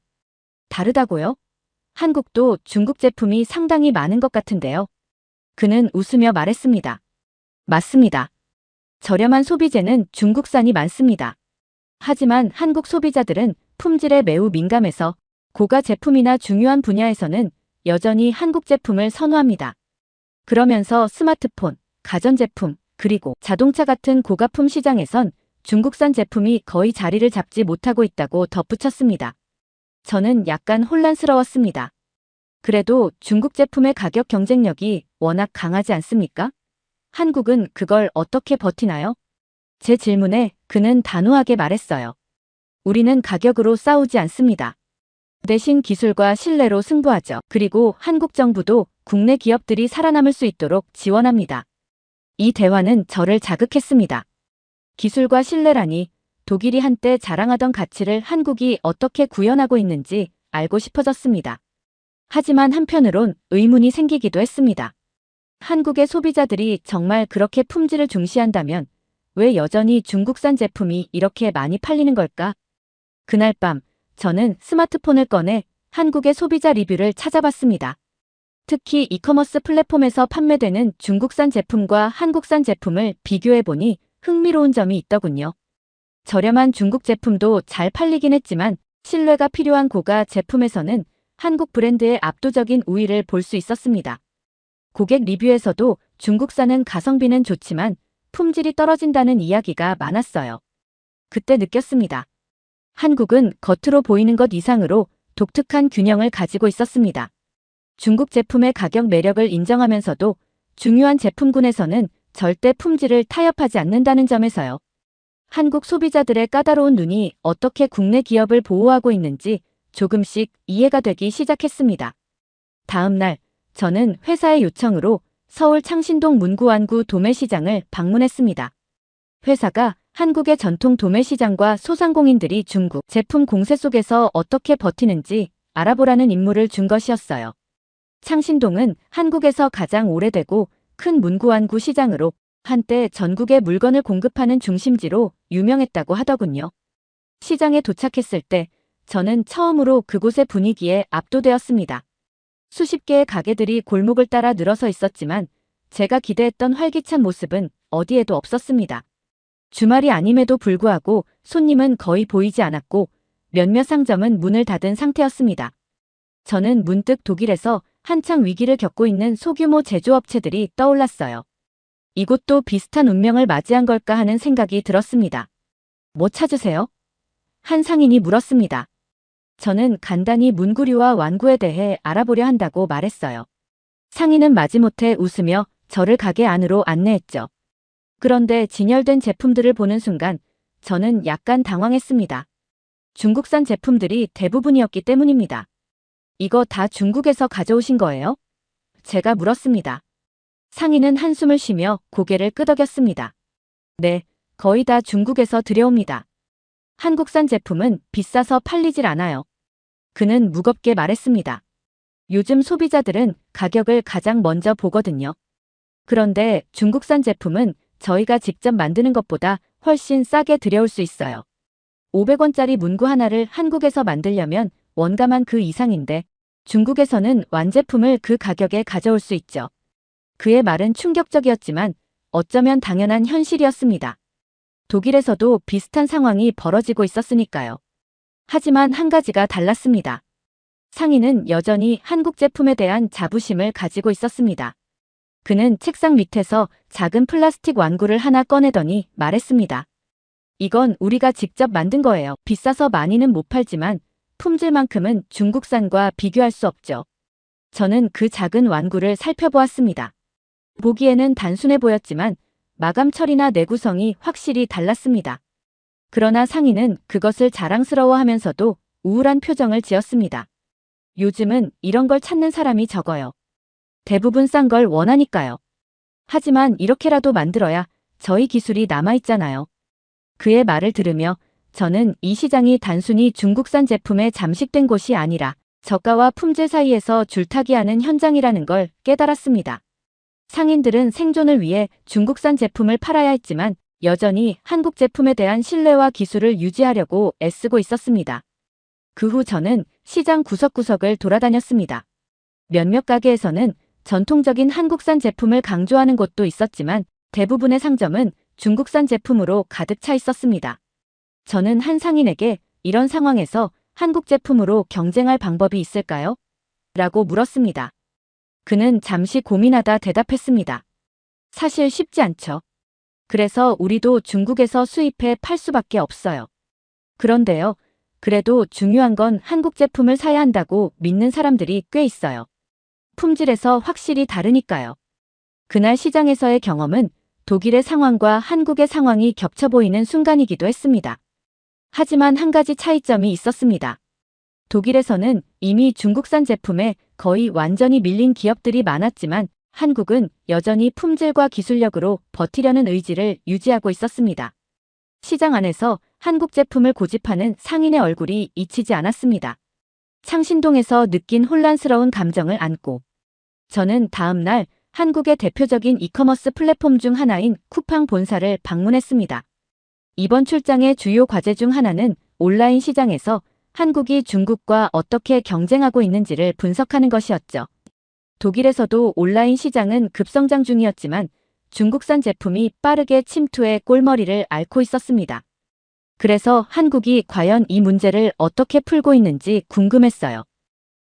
다르다고요? 한국도 중국 제품이 상당히 많은 것 같은데요. 그는 웃으며 말했습니다. 맞습니다. 저렴한 소비재는 중국산이 많습니다. 하지만 한국 소비자들은 품질에 매우 민감해서 고가 제품이나 중요한 분야에서는 여전히 한국 제품을 선호합니다. 그러면서 스마트폰, 가전제품, 그리고 자동차 같은 고가품 시장에선 중국산 제품이 거의 자리를 잡지 못하고 있다고 덧붙였습니다. 저는 약간 혼란스러웠습니다. 그래도 중국 제품의 가격 경쟁력이 워낙 강하지 않습니까? 한국은 그걸 어떻게 버티나요? 제 질문에 그는 단호하게 말했어요. 우리는 가격으로 싸우지 않습니다. 대신 기술과 신뢰로 승부하죠. 그리고 한국 정부도 국내 기업들이 살아남을 수 있도록 지원합니다. 이 대화는 저를 자극했습니다. 기술과 신뢰라니 독일이 한때 자랑하던 가치를 한국이 어떻게 구현하고 있는지 알고 싶어졌습니다. 하지만 한편으론 의문이 생기기도 했습니다. 한국의 소비자들이 정말 그렇게 품질을 중시한다면 왜 여전히 중국산 제품이 이렇게 많이 팔리는 걸까? 그날 밤 저는 스마트폰을 꺼내 한국의 소비자 리뷰를 찾아봤습니다. 특히 이커머스 플랫폼에서 판매되는 중국산 제품과 한국산 제품을 비교해보니 흥미로운 점이 있더군요. 저렴한 중국 제품도 잘 팔리긴 했지만 신뢰가 필요한 고가 제품에서는 한국 브랜드의 압도적인 우위를 볼 수 있었습니다. 고객 리뷰에서도 중국산은 가성비는 좋지만 품질이 떨어진다는 이야기가 많았어요. 그때 느꼈습니다. 한국은 겉으로 보이는 것 이상으로 독특한 균형을 가지고 있었습니다. 중국 제품의 가격 매력을 인정하면서도 중요한 제품군에서는 절대 품질을 타협하지 않는다는 점에서요. 한국 소비자들의 까다로운 눈이 어떻게 국내 기업을 보호하고 있는지 조금씩 이해가 되기 시작했습니다. 다음 날 저는 회사의 요청으로 서울 창신동 문구완구 도매시장을 방문했습니다. 회사가 한국의 전통 도매시장과 소상공인들이 중국 제품 공세 속에서 어떻게 버티는지 알아보라는 임무를 준 것이었어요. 창신동은 한국에서 가장 오래되고 큰 문구완구 시장으로 한때 전국에 물건을 공급하는 중심지로 유명했다고 하더군요. 시장에 도착했을 때 저는 처음으로 그곳의 분위기에 압도되었습니다. 수십 개의 가게들이 골목을 따라 늘어서 있었지만 제가 기대했던 활기찬 모습은 어디에도 없었습니다. 주말이 아님에도 불구하고 손님은 거의 보이지 않았고 몇몇 상점은 문을 닫은 상태였습니다. 저는 문득 독일에서 한창 위기를 겪고 있는 소규모 제조업체들이 떠올랐어요. 이곳도 비슷한 운명을 맞이한 걸까 하는 생각이 들었습니다. 뭐 찾으세요? 한 상인이 물었습니다. 저는 간단히 문구류와 완구에 대해 알아보려 한다고 말했어요. 상인은 마지못해 웃으며 저를 가게 안으로 안내했죠. 그런데 진열된 제품들을 보는 순간 저는 약간 당황했습니다. 중국산 제품들이 대부분이었기 때문입니다. 이거 다 중국에서 가져오신 거예요? 제가 물었습니다. 상인은 한숨을 쉬며 고개를 끄덕였습니다. 네, 거의 다 중국에서 들여옵니다. 한국산 제품은 비싸서 팔리질 않아요. 그는 무겁게 말했습니다. 요즘 소비자들은 가격을 가장 먼저 보거든요. 그런데 중국산 제품은 저희가 직접 만드는 것보다 훨씬 싸게 들여올 수 있어요. 500원짜리 문구 하나를 한국에서 만들려면 원가만 그 이상인데 중국에서는 완제품을 그 가격에 가져올 수 있죠. 그의 말은 충격적이었지만 어쩌면 당연한 현실이었습니다. 독일에서도 비슷한 상황이 벌어지고 있었으니까요. 하지만 한 가지가 달랐습니다. 상인은 여전히 한국 제품에 대한 자부심을 가지고 있었습니다. 그는 책상 밑에서 작은 플라스틱 완구를 하나 꺼내더니 말했습니다. 이건 우리가 직접 만든 거예요. 비싸서 많이는 못 팔지만 품질만큼은 중국산과 비교할 수 없죠. 저는 그 작은 완구를 살펴보았습니다. 보기에는 단순해 보였지만 마감 처리나 내구성이 확실히 달랐습니다. 그러나 상인은 그것을 자랑스러워하면서도 우울한 표정을 지었습니다. 요즘은 이런 걸 찾는 사람이 적어요. 대부분 싼 걸 원하니까요. 하지만 이렇게라도 만들어야 저희 기술이 남아있잖아요. 그의 말을 들으며 저는 이 시장이 단순히 중국산 제품에 잠식된 곳이 아니라 저가와 품질 사이에서 줄타기하는 현장이라는 걸 깨달았습니다. 상인들은 생존을 위해 중국산 제품을 팔아야 했지만 여전히 한국 제품에 대한 신뢰와 기술을 유지하려고 애쓰고 있었습니다. 그 후 저는 시장 구석구석을 돌아다녔습니다. 몇몇 가게에서는 전통적인 한국산 제품을 강조하는 곳도 있었지만 대부분의 상점은 중국산 제품으로 가득 차 있었습니다. 저는 한 상인에게 이런 상황에서 한국 제품으로 경쟁할 방법이 있을까요? 라고 물었습니다. 그는 잠시 고민하다 대답했습니다. 사실 쉽지 않죠. 그래서 우리도 중국에서 수입해 팔 수밖에 없어요. 그런데요. 그래도 중요한 건 한국 제품을 사야 한다고 믿는 사람들이 꽤 있어요. 품질에서 확실히 다르니까요. 그날 시장에서의 경험은 독일의 상황과 한국의 상황이 겹쳐 보이는 순간이기도 했습니다. 하지만 한 가지 차이점이 있었습니다. 독일에서는 이미 중국산 제품에 거의 완전히 밀린 기업들이 많았지만 한국은 여전히 품질과 기술력으로 버티려는 의지를 유지하고 있었습니다. 시장 안에서 한국 제품을 고집하는 상인의 얼굴이 잊히지 않았습니다. 창신동에서 느낀 혼란스러운 감정을 안고 저는 다음 날 한국의 대표적인 이커머스 플랫폼 중 하나인 쿠팡 본사를 방문했습니다. 이번 출장의 주요 과제 중 하나는 온라인 시장에서 한국이 중국과 어떻게 경쟁하고 있는지를 분석하는 것이었죠. 독일에서도 온라인 시장은 급성장 중이었지만 중국산 제품이 빠르게 침투해 꼴머리를 앓고 있었습니다. 그래서 한국이 과연 이 문제를 어떻게 풀고 있는지 궁금했어요.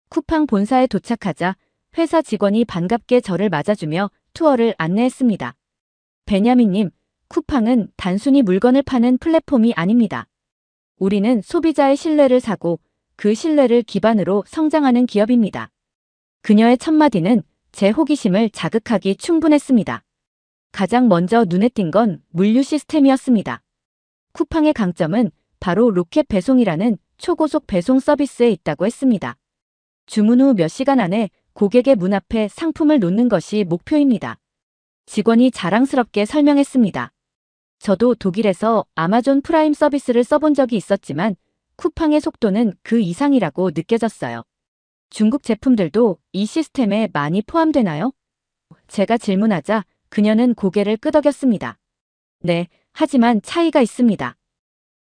쿠팡 본사에 도착하자 회사 직원이 반갑게 저를 맞아주며 투어를 안내했습니다. 베냐민님, 쿠팡은 단순히 물건을 파는 플랫폼이 아닙니다. 우리는 소비자의 신뢰를 사고 그 신뢰를 기반으로 성장하는 기업입니다. 그녀의 첫마디는 제 호기심을 자극하기 충분했습니다. 가장 먼저 눈에 띈 건 물류 시스템이었습니다. 쿠팡의 강점은 바로 로켓 배송이라는 초고속 배송 서비스에 있다고 했습니다. 주문 후 몇 시간 안에 고객의 문 앞에 상품을 놓는 것이 목표입니다. 직원이 자랑스럽게 설명했습니다. 저도 독일에서 아마존 프라임 서비스를 써본 적이 있었지만 쿠팡의 속도는 그 이상이라고 느껴졌어요. 중국 제품들도 이 시스템에 많이 포함되나요? 제가 질문하자 그녀는 고개를 끄덕였습니다. 네, 하지만 차이가 있습니다.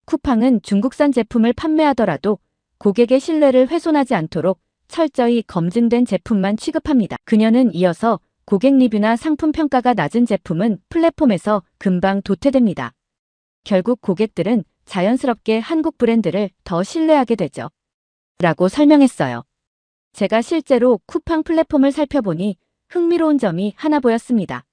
쿠팡은 중국산 제품을 판매하더라도 고객의 신뢰를 훼손하지 않도록 철저히 검증된 제품만 취급합니다. 그녀는 이어서 고객 리뷰나 상품 평가가 낮은 제품은 플랫폼에서 금방 도태됩니다. 결국 고객들은 자연스럽게 한국 브랜드를 더 신뢰하게 되죠. 라고 설명했어요. 제가 실제로 쿠팡 플랫폼을 살펴보니 흥미로운 점이 하나 보였습니다.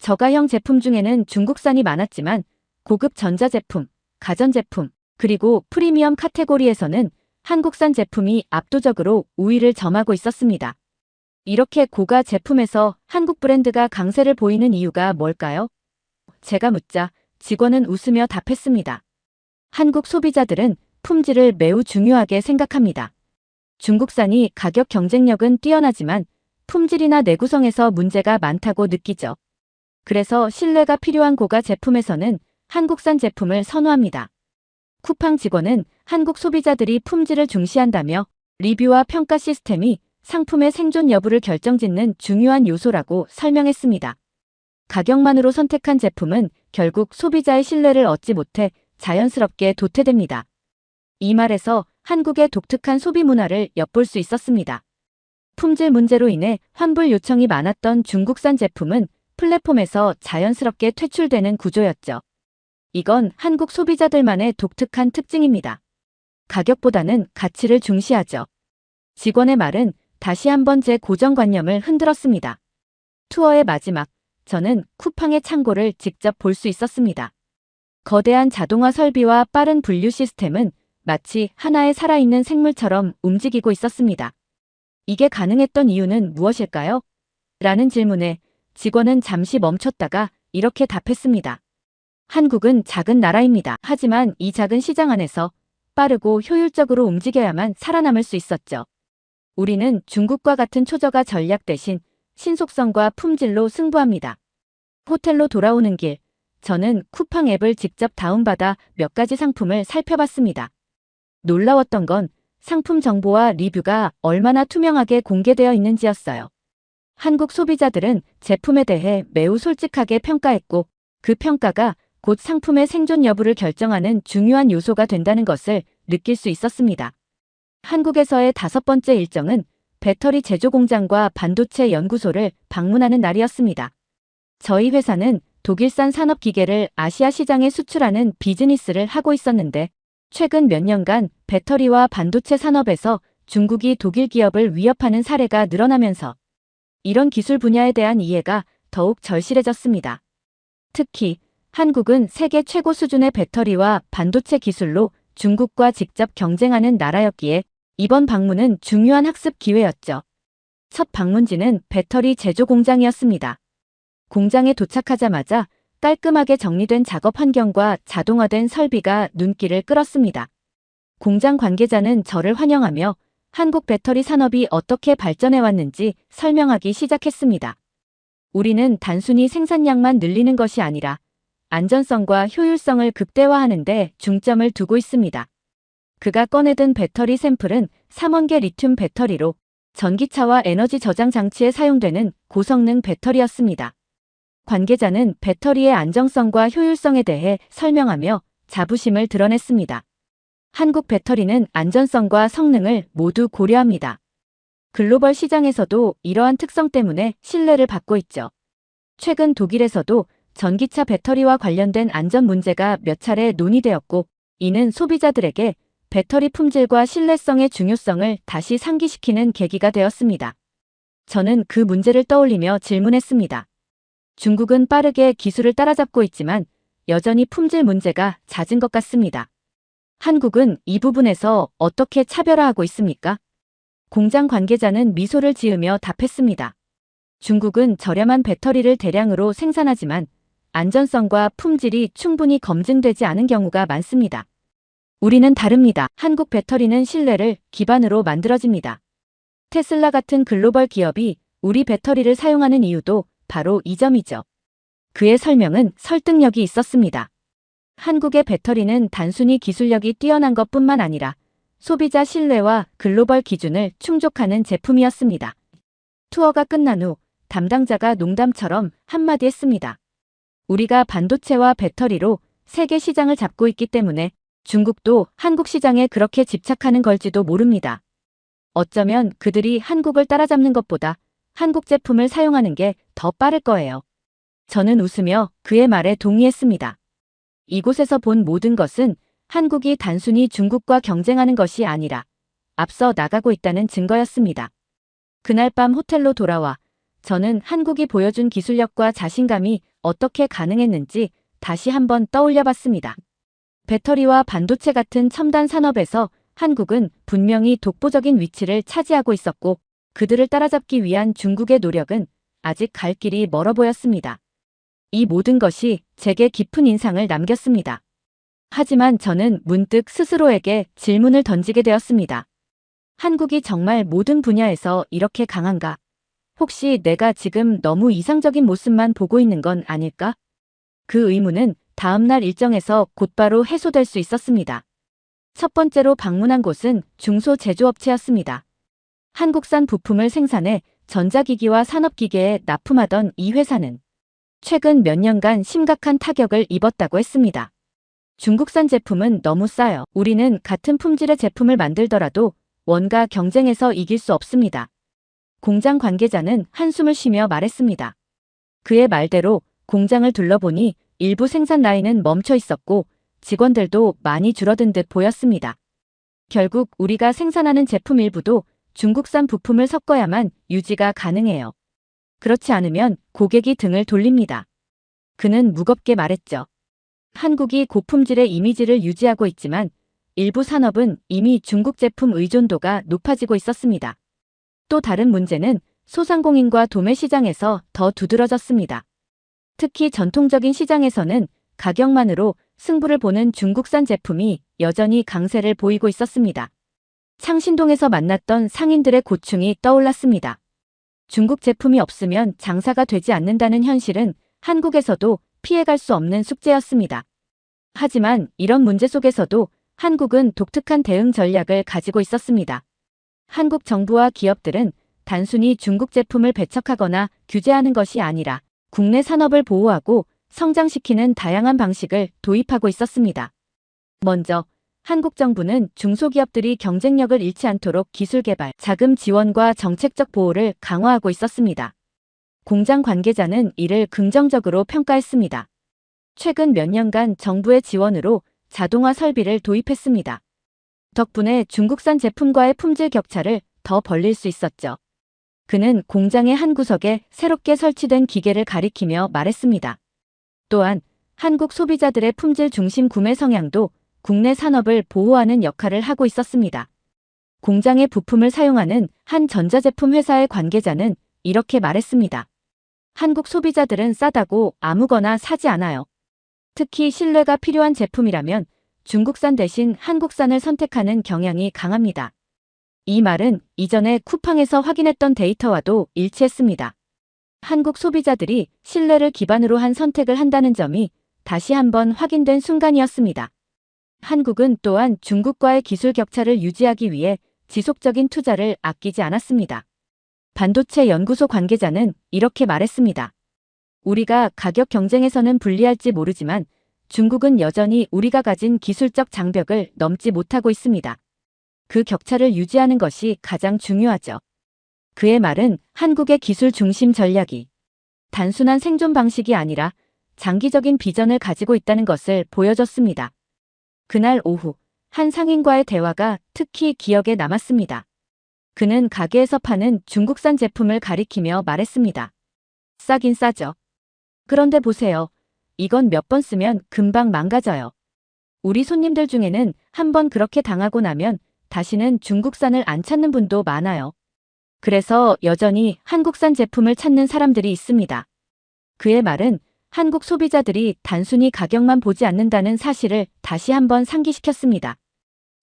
저가형 제품 중에는 중국산이 많았지만 고급 전자제품, 가전제품, 그리고 프리미엄 카테고리에서는 한국산 제품이 압도적으로 우위를 점하고 있었습니다. 이렇게 고가 제품에서 한국 브랜드가 강세를 보이는 이유가 뭘까요? 제가 묻자 직원은 웃으며 답했습니다. 한국 소비자들은 품질을 매우 중요하게 생각합니다. 중국산이 가격 경쟁력은 뛰어나지만 품질이나 내구성에서 문제가 많다고 느끼죠. 그래서 신뢰가 필요한 고가 제품에서는 한국산 제품을 선호합니다. 쿠팡 직원은 한국 소비자들이 품질을 중시한다며 리뷰와 평가 시스템이 상품의 생존 여부를 결정짓는 중요한 요소라고 설명했습니다. 가격만으로 선택한 제품은 결국 소비자의 신뢰를 얻지 못해 자연스럽게 도태됩니다. 이 말에서 한국의 독특한 소비 문화를 엿볼 수 있었습니다. 품질 문제로 인해 환불 요청이 많았던 중국산 제품은 플랫폼에서 자연스럽게 퇴출되는 구조였죠. 이건 한국 소비자들만의 독특한 특징입니다. 가격보다는 가치를 중시하죠. 직원의 말은 다시 한번 제 고정관념을 흔들었습니다. 투어의 마지막, 저는 쿠팡의 창고를 직접 볼 수 있었습니다. 거대한 자동화 설비와 빠른 분류 시스템은 마치 하나의 살아있는 생물처럼 움직이고 있었습니다. 이게 가능했던 이유는 무엇일까요? 라는 질문에 직원은 잠시 멈췄다가 이렇게 답했습니다. 한국은 작은 나라입니다. 하지만 이 작은 시장 안에서 빠르고 효율적으로 움직여야만 살아남을 수 있었죠. 우리는 중국과 같은 초저가 전략 대신 신속성과 품질로 승부합니다. 호텔로 돌아오는 길, 저는 쿠팡 앱을 직접 다운받아 몇 가지 상품을 살펴봤습니다. 놀라웠던 건 상품 정보와 리뷰가 얼마나 투명하게 공개되어 있는지였어요. 한국 소비자들은 제품에 대해 매우 솔직하게 평가했고 그 평가가 곧 상품의 생존 여부를 결정하는 중요한 요소가 된다는 것을 느낄 수 있었습니다. 한국에서의 5번째 일정은 배터리 제조 공장과 반도체 연구소를 방문하는 날이었습니다. 저희 회사는 독일산 산업기계를 아시아 시장에 수출하는 비즈니스를 하고 있었는데 최근 몇 년간 배터리와 반도체 산업에서 중국이 독일 기업을 위협하는 사례가 늘어나면서 이런 기술 분야에 대한 이해가 더욱 절실해졌습니다. 특히 한국은 세계 최고 수준의 배터리와 반도체 기술로 중국과 직접 경쟁하는 나라였기에 이번 방문은 중요한 학습 기회였죠. 첫 방문지는 배터리 제조 공장이었습니다. 공장에 도착하자마자 깔끔하게 정리된 작업 환경과 자동화된 설비가 눈길을 끌었습니다. 공장 관계자는 저를 환영하며 한국 배터리 산업이 어떻게 발전해왔는지 설명하기 시작했습니다. 우리는 단순히 생산량만 늘리는 것이 아니라 안전성과 효율성을 극대화하는 데 중점을 두고 있습니다. 그가 꺼내든 배터리 샘플은 3원계 리튬 배터리로 전기차와 에너지 저장 장치에 사용되는 고성능 배터리였습니다. 관계자는 배터리의 안정성과 효율성에 대해 설명하며 자부심을 드러냈습니다. 한국 배터리는 안전성과 성능을 모두 고려합니다. 글로벌 시장에서도 이러한 특성 때문에 신뢰를 받고 있죠. 최근 독일에서도 전기차 배터리와 관련된 안전 문제가 몇 차례 논의되었고, 이는 소비자들에게 배터리 품질과 신뢰성의 중요성을 다시 상기시키는 계기가 되었습니다. 저는 그 문제를 떠올리며 질문했습니다. 중국은 빠르게 기술을 따라잡고 있지만 여전히 품질 문제가 잦은 것 같습니다. 한국은 이 부분에서 어떻게 차별화하고 있습니까? 공장 관계자는 미소를 지으며 답했습니다. 중국은 저렴한 배터리를 대량으로 생산하지만 안전성과 품질이 충분히 검증되지 않은 경우가 많습니다. 우리는 다릅니다. 한국 배터리는 신뢰를 기반으로 만들어집니다. 테슬라 같은 글로벌 기업이 우리 배터리를 사용하는 이유도 바로 이 점이죠. 그의 설명은 설득력이 있었습니다. 한국의 배터리는 단순히 기술력이 뛰어난 것뿐만 아니라 소비자 신뢰와 글로벌 기준을 충족하는 제품이었습니다. 투어가 끝난 후 담당자가 농담처럼 한마디 했습니다. 우리가 반도체와 배터리로 세계 시장을 잡고 있기 때문에 중국도 한국 시장에 그렇게 집착하는 걸지도 모릅니다. 어쩌면 그들이 한국을 따라잡는 것보다 한국 제품을 사용하는 게 더 빠를 거예요. 저는 웃으며 그의 말에 동의했습니다. 이곳에서 본 모든 것은 한국이 단순히 중국과 경쟁하는 것이 아니라 앞서 나가고 있다는 증거였습니다. 그날 밤 호텔로 돌아와 저는 한국이 보여준 기술력과 자신감이 어떻게 가능했는지 다시 한번 떠올려 봤습니다. 배터리와 반도체 같은 첨단 산업에서 한국은 분명히 독보적인 위치를 차지하고 있었고 그들을 따라잡기 위한 중국의 노력은 아직 갈 길이 멀어 보였습니다. 이 모든 것이 제게 깊은 인상을 남겼습니다. 하지만 저는 문득 스스로에게 질문을 던지게 되었습니다. 한국이 정말 모든 분야에서 이렇게 강한가? 혹시 내가 지금 너무 이상적인 모습만 보고 있는 건 아닐까? 그 의문은 다음날 일정에서 곧바로 해소될 수 있었습니다. 첫 번째로 방문한 곳은 중소제조업체였습니다. 한국산 부품을 생산해 전자기기와 산업기계에 납품하던 이 회사는 최근 몇 년간 심각한 타격을 입었다고 했습니다. 중국산 제품은 너무 싸요. 우리는 같은 품질의 제품을 만들더라도 원가 경쟁에서 이길 수 없습니다. 공장 관계자는 한숨을 쉬며 말했습니다. 그의 말대로 공장을 둘러보니 일부 생산 라인은 멈춰 있었고 직원들도 많이 줄어든 듯 보였습니다. 결국 우리가 생산하는 제품 일부도 중국산 부품을 섞어야만 유지가 가능해요. 그렇지 않으면 고객이 등을 돌립니다. 그는 무겁게 말했죠. 한국이 고품질의 이미지를 유지하고 있지만 일부 산업은 이미 중국 제품 의존도가 높아지고 있었습니다. 또 다른 문제는 소상공인과 도매 시장에서 더 두드러졌습니다. 특히 전통적인 시장에서는 가격만으로 승부를 보는 중국산 제품이 여전히 강세를 보이고 있었습니다. 창신동에서 만났던 상인들의 고충이 떠올랐습니다. 중국 제품이 없으면 장사가 되지 않는다는 현실은 한국에서도 피해갈 수 없는 숙제였습니다. 하지만 이런 문제 속에서도 한국은 독특한 대응 전략을 가지고 있었습니다. 한국 정부와 기업들은 단순히 중국 제품을 배척하거나 규제하는 것이 아니라 국내 산업을 보호하고 성장시키는 다양한 방식을 도입하고 있었습니다. 먼저 한국 정부는 중소기업들이 경쟁력을 잃지 않도록 기술 개발, 자금 지원과 정책적 보호를 강화하고 있었습니다. 공장 관계자는 이를 긍정적으로 평가했습니다. 최근 몇 년간 정부의 지원으로 자동화 설비를 도입했습니다. 덕분에 중국산 제품과의 품질 격차를 더 벌릴 수 있었죠. 그는 공장의 한 구석에 새롭게 설치된 기계를 가리키며 말했습니다. 또한 한국 소비자들의 품질 중심 구매 성향도 국내 산업을 보호하는 역할을 하고 있었습니다. 공장의 부품을 사용하는 한 전자제품 회사의 관계자는 이렇게 말했습니다. 한국 소비자들은 싸다고 아무거나 사지 않아요. 특히 신뢰가 필요한 제품이라면 중국산 대신 한국산을 선택하는 경향이 강합니다. 이 말은 이전에 쿠팡에서 확인했던 데이터와도 일치했습니다. 한국 소비자들이 신뢰를 기반으로 한 선택을 한다는 점이 다시 한번 확인된 순간이었습니다. 한국은 또한 중국과의 기술 격차를 유지하기 위해 지속적인 투자를 아끼지 않았습니다. 반도체 연구소 관계자는 이렇게 말했습니다. 우리가 가격 경쟁에서는 불리할지 모르지만 중국은 여전히 우리가 가진 기술적 장벽을 넘지 못하고 있습니다. 그 격차를 유지하는 것이 가장 중요하죠. 그의 말은 한국의 기술 중심 전략이 단순한 생존 방식이 아니라 장기적인 비전을 가지고 있다는 것을 보여줬습니다. 그날 오후 한 상인과의 대화가 특히 기억에 남았습니다. 그는 가게에서 파는 중국산 제품을 가리키며 말했습니다. 싸긴 싸죠. 그런데 보세요. 이건 몇 번 쓰면 금방 망가져요. 우리 손님들 중에는 한번 그렇게 당하고 나면 다시는 중국산을 안 찾는 분도 많아요. 그래서 여전히 한국산 제품을 찾는 사람들이 있습니다. 그의 말은 한국 소비자들이 단순히 가격만 보지 않는다는 사실을 다시 한번 상기시켰습니다.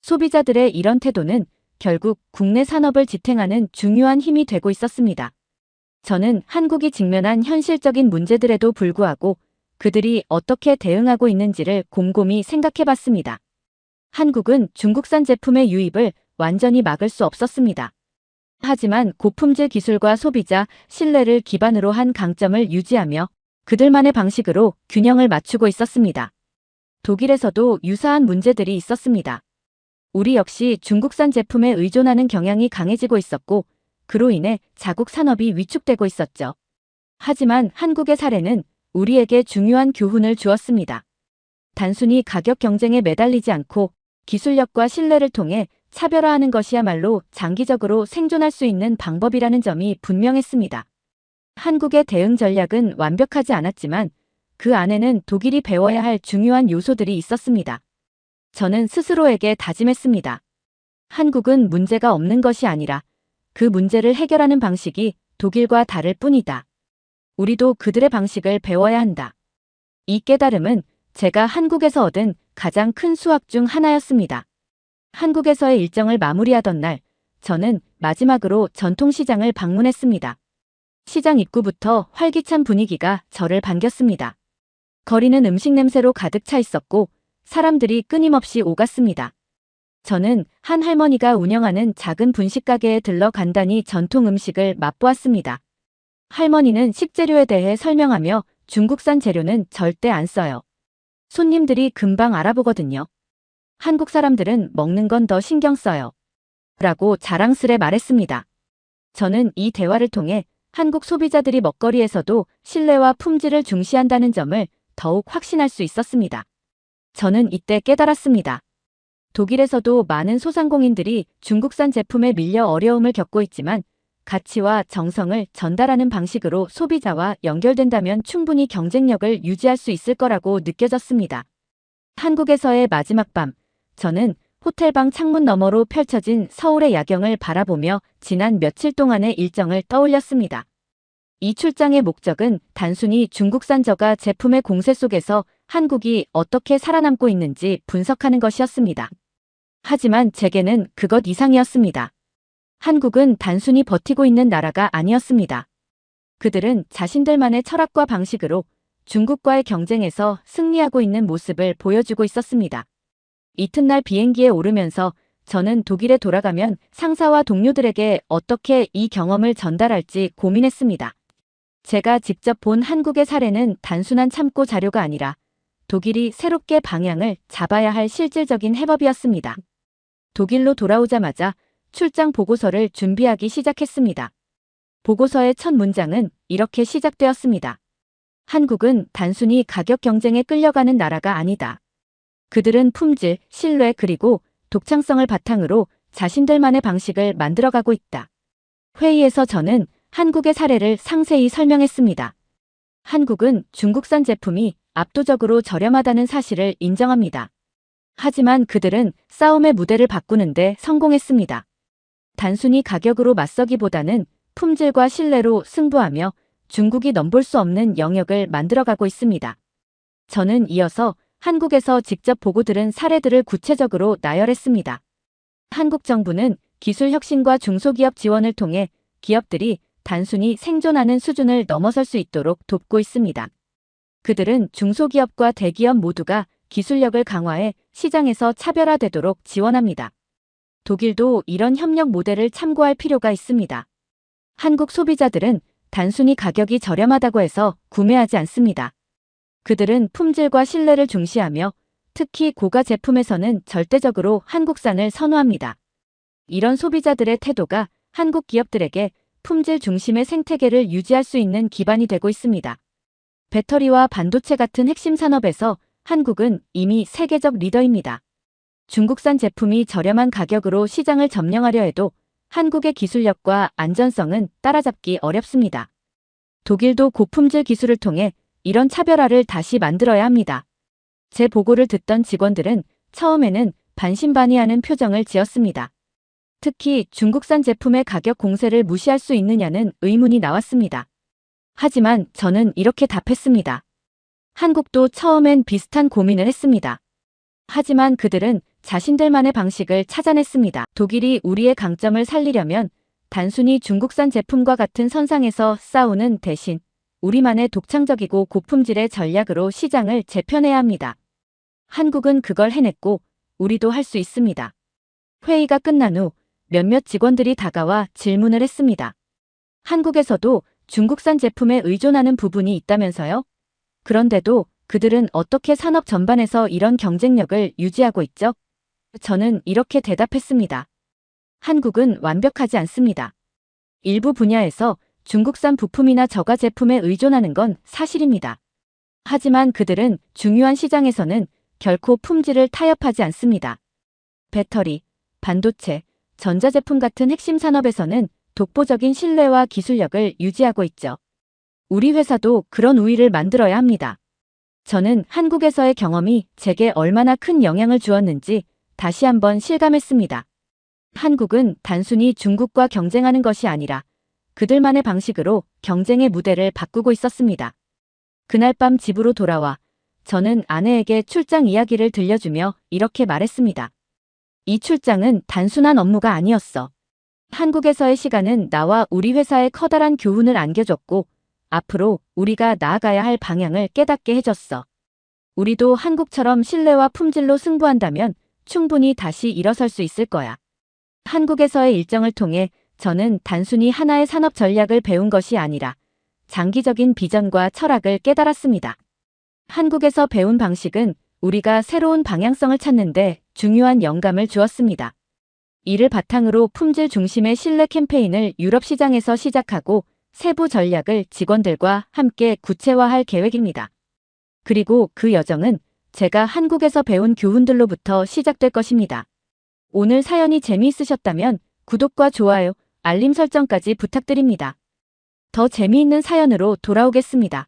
소비자들의 이런 태도는 결국 국내 산업을 지탱하는 중요한 힘이 되고 있었습니다. 저는 한국이 직면한 현실적인 문제들에도 불구하고 그들이 어떻게 대응하고 있는지를 곰곰이 생각해 봤습니다. 한국은 중국산 제품의 유입을 완전히 막을 수 없었습니다. 하지만 고품질 기술과 소비자 신뢰를 기반으로 한 강점을 유지하며 그들만의 방식으로 균형을 맞추고 있었습니다. 독일에서도 유사한 문제들이 있었습니다. 우리 역시 중국산 제품에 의존하는 경향이 강해지고 있었고 그로 인해 자국 산업이 위축되고 있었죠. 하지만 한국의 사례는 우리에게 중요한 교훈을 주었습니다. 단순히 가격 경쟁에 매달리지 않고 기술력과 신뢰를 통해 차별화하는 것이야말로 장기적으로 생존할 수 있는 방법이라는 점이 분명했습니다. 한국의 대응 전략은 완벽하지 않았지만 그 안에는 독일이 배워야 할 중요한 요소들이 있었습니다. 저는 스스로에게 다짐했습니다. 한국은 문제가 없는 것이 아니라 그 문제를 해결하는 방식이 독일과 다를 뿐이다. 우리도 그들의 방식을 배워야 한다. 이 깨달음은 제가 한국에서 얻은 가장 큰 수학 중 하나였습니다. 한국에서의 일정을 마무리하던 날, 저는 마지막으로 전통시장을 방문했습니다. 시장 입구부터 활기찬 분위기가 저를 반겼습니다. 거리는 음식 냄새로 가득 차 있었고 사람들이 끊임없이 오갔습니다. 저는 한 할머니가 운영하는 작은 분식가게에 들러 간단히 전통 음식을 맛보았습니다. 할머니는 식재료에 대해 설명하며 중국산 재료는 절대 안 써요. 손님들이 금방 알아보거든요. 한국 사람들은 먹는 건 더 신경 써요. 라고 자랑스레 말했습니다. 저는 이 대화를 통해 한국 소비자들이 먹거리에서도 신뢰와 품질을 중시한다는 점을 더욱 확신할 수 있었습니다. 저는 이때 깨달았습니다. 독일에서도 많은 소상공인들이 중국산 제품에 밀려 어려움을 겪고 있지만 가치와 정성을 전달하는 방식으로 소비자와 연결된다면 충분히 경쟁력을 유지할 수 있을 거라고 느껴졌습니다. 한국에서의 마지막 밤, 저는 호텔방 창문 너머로 펼쳐진 서울의 야경을 바라보며 지난 며칠 동안의 일정을 떠올렸습니다. 이 출장의 목적은 단순히 중국산 저가 제품의 공세 속에서 한국이 어떻게 살아남고 있는지 분석하는 것이었습니다. 하지만 제게는 그것 이상이었습니다. 한국은 단순히 버티고 있는 나라가 아니었습니다. 그들은 자신들만의 철학과 방식으로 중국과의 경쟁에서 승리하고 있는 모습을 보여주고 있었습니다. 이튿날 비행기에 오르면서 저는 독일에 돌아가면 상사와 동료들에게 어떻게 이 경험을 전달할지 고민했습니다. 제가 직접 본 한국의 사례는 단순한 참고 자료가 아니라 독일이 새롭게 방향을 잡아야 할 실질적인 해법이었습니다. 독일로 돌아오자마자 출장 보고서를 준비하기 시작했습니다. 보고서의 첫 문장은 이렇게 시작되었습니다. 한국은 단순히 가격 경쟁에 끌려가는 나라가 아니다. 그들은 품질, 신뢰 그리고 독창성을 바탕으로 자신들만의 방식을 만들어가고 있다. 회의에서 저는 한국의 사례를 상세히 설명했습니다. 한국은 중국산 제품이 압도적으로 저렴하다는 사실을 인정합니다. 하지만 그들은 싸움의 무대를 바꾸는데 성공했습니다. 단순히 가격으로 맞서기보다는 품질과 신뢰로 승부하며 중국이 넘볼 수 없는 영역을 만들어가고 있습니다. 저는 이어서 한국에서 직접 보고 들은 사례들을 구체적으로 나열했습니다. 한국 정부는 기술 혁신과 중소기업 지원을 통해 기업들이 단순히 생존하는 수준을 넘어설 수 있도록 돕고 있습니다. 그들은 중소기업과 대기업 모두가 기술력을 강화해 시장에서 차별화되도록 지원합니다. 독일도 이런 협력 모델을 참고할 필요가 있습니다. 한국 소비자들은 단순히 가격이 저렴하다고 해서 구매하지 않습니다. 그들은 품질과 신뢰를 중시하며 특히 고가 제품에서는 절대적으로 한국산을 선호합니다. 이런 소비자들의 태도가 한국 기업들에게 품질 중심의 생태계를 유지할 수 있는 기반이 되고 있습니다. 배터리와 반도체 같은 핵심 산업에서 한국은 이미 세계적 리더입니다. 중국산 제품이 저렴한 가격으로 시장을 점령하려 해도 한국의 기술력과 안전성은 따라잡기 어렵습니다. 독일도 고품질 기술을 통해 이런 차별화를 다시 만들어야 합니다. 제 보고를 듣던 직원들은 처음에는 반신반의하는 표정을 지었습니다. 특히 중국산 제품의 가격 공세를 무시할 수 있느냐는 의문이 나왔습니다. 하지만 저는 이렇게 답했습니다. 한국도 처음엔 비슷한 고민을 했습니다. 하지만 그들은 자신들만의 방식을 찾아냈습니다. 독일이 우리의 강점을 살리려면 단순히 중국산 제품과 같은 선상에서 싸우는 대신 우리만의 독창적이고 고품질의 전략으로 시장을 재편해야 합니다. 한국은 그걸 해냈고 우리도 할 수 있습니다. 회의가 끝난 후 몇몇 직원들이 다가와 질문을 했습니다. 한국에서도 중국산 제품에 의존하는 부분이 있다면서요? 그런데도 그들은 어떻게 산업 전반에서 이런 경쟁력을 유지하고 있죠? 저는 이렇게 대답했습니다. 한국은 완벽하지 않습니다. 일부 분야에서 중국산 부품이나 저가 제품에 의존하는 건 사실입니다. 하지만 그들은 중요한 시장에서는 결코 품질을 타협하지 않습니다. 배터리, 반도체, 전자제품 같은 핵심 산업에서는 독보적인 신뢰와 기술력을 유지하고 있죠. 우리 회사도 그런 우위를 만들어야 합니다. 저는 한국에서의 경험이 제게 얼마나 큰 영향을 주었는지 다시 한번 실감했습니다. 한국은 단순히 중국과 경쟁하는 것이 아니라 그들만의 방식으로 경쟁의 무대를 바꾸고 있었습니다. 그날 밤 집으로 돌아와 저는 아내에게 출장 이야기를 들려주며 이렇게 말했습니다. 이 출장은 단순한 업무가 아니었어. 한국에서의 시간은 나와 우리 회사에 커다란 교훈을 안겨줬고 앞으로 우리가 나아가야 할 방향을 깨닫게 해줬어. 우리도 한국처럼 신뢰와 품질로 승부한다면 충분히 다시 일어설 수 있을 거야. 한국에서의 일정을 통해 저는 단순히 하나의 산업 전략을 배운 것이 아니라 장기적인 비전과 철학을 깨달았습니다. 한국에서 배운 방식은 우리가 새로운 방향성을 찾는데 중요한 영감을 주었습니다. 이를 바탕으로 품질 중심의 신뢰 캠페인을 유럽 시장에서 시작하고 세부 전략을 직원들과 함께 구체화할 계획입니다. 그리고 그 여정은 제가 한국에서 배운 교훈들로부터 시작될 것입니다. 오늘 사연이 재미있으셨다면 구독과 좋아요, 알림 설정까지 부탁드립니다. 더 재미있는 사연으로 돌아오겠습니다.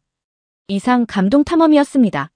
이상 감동탐험이었습니다.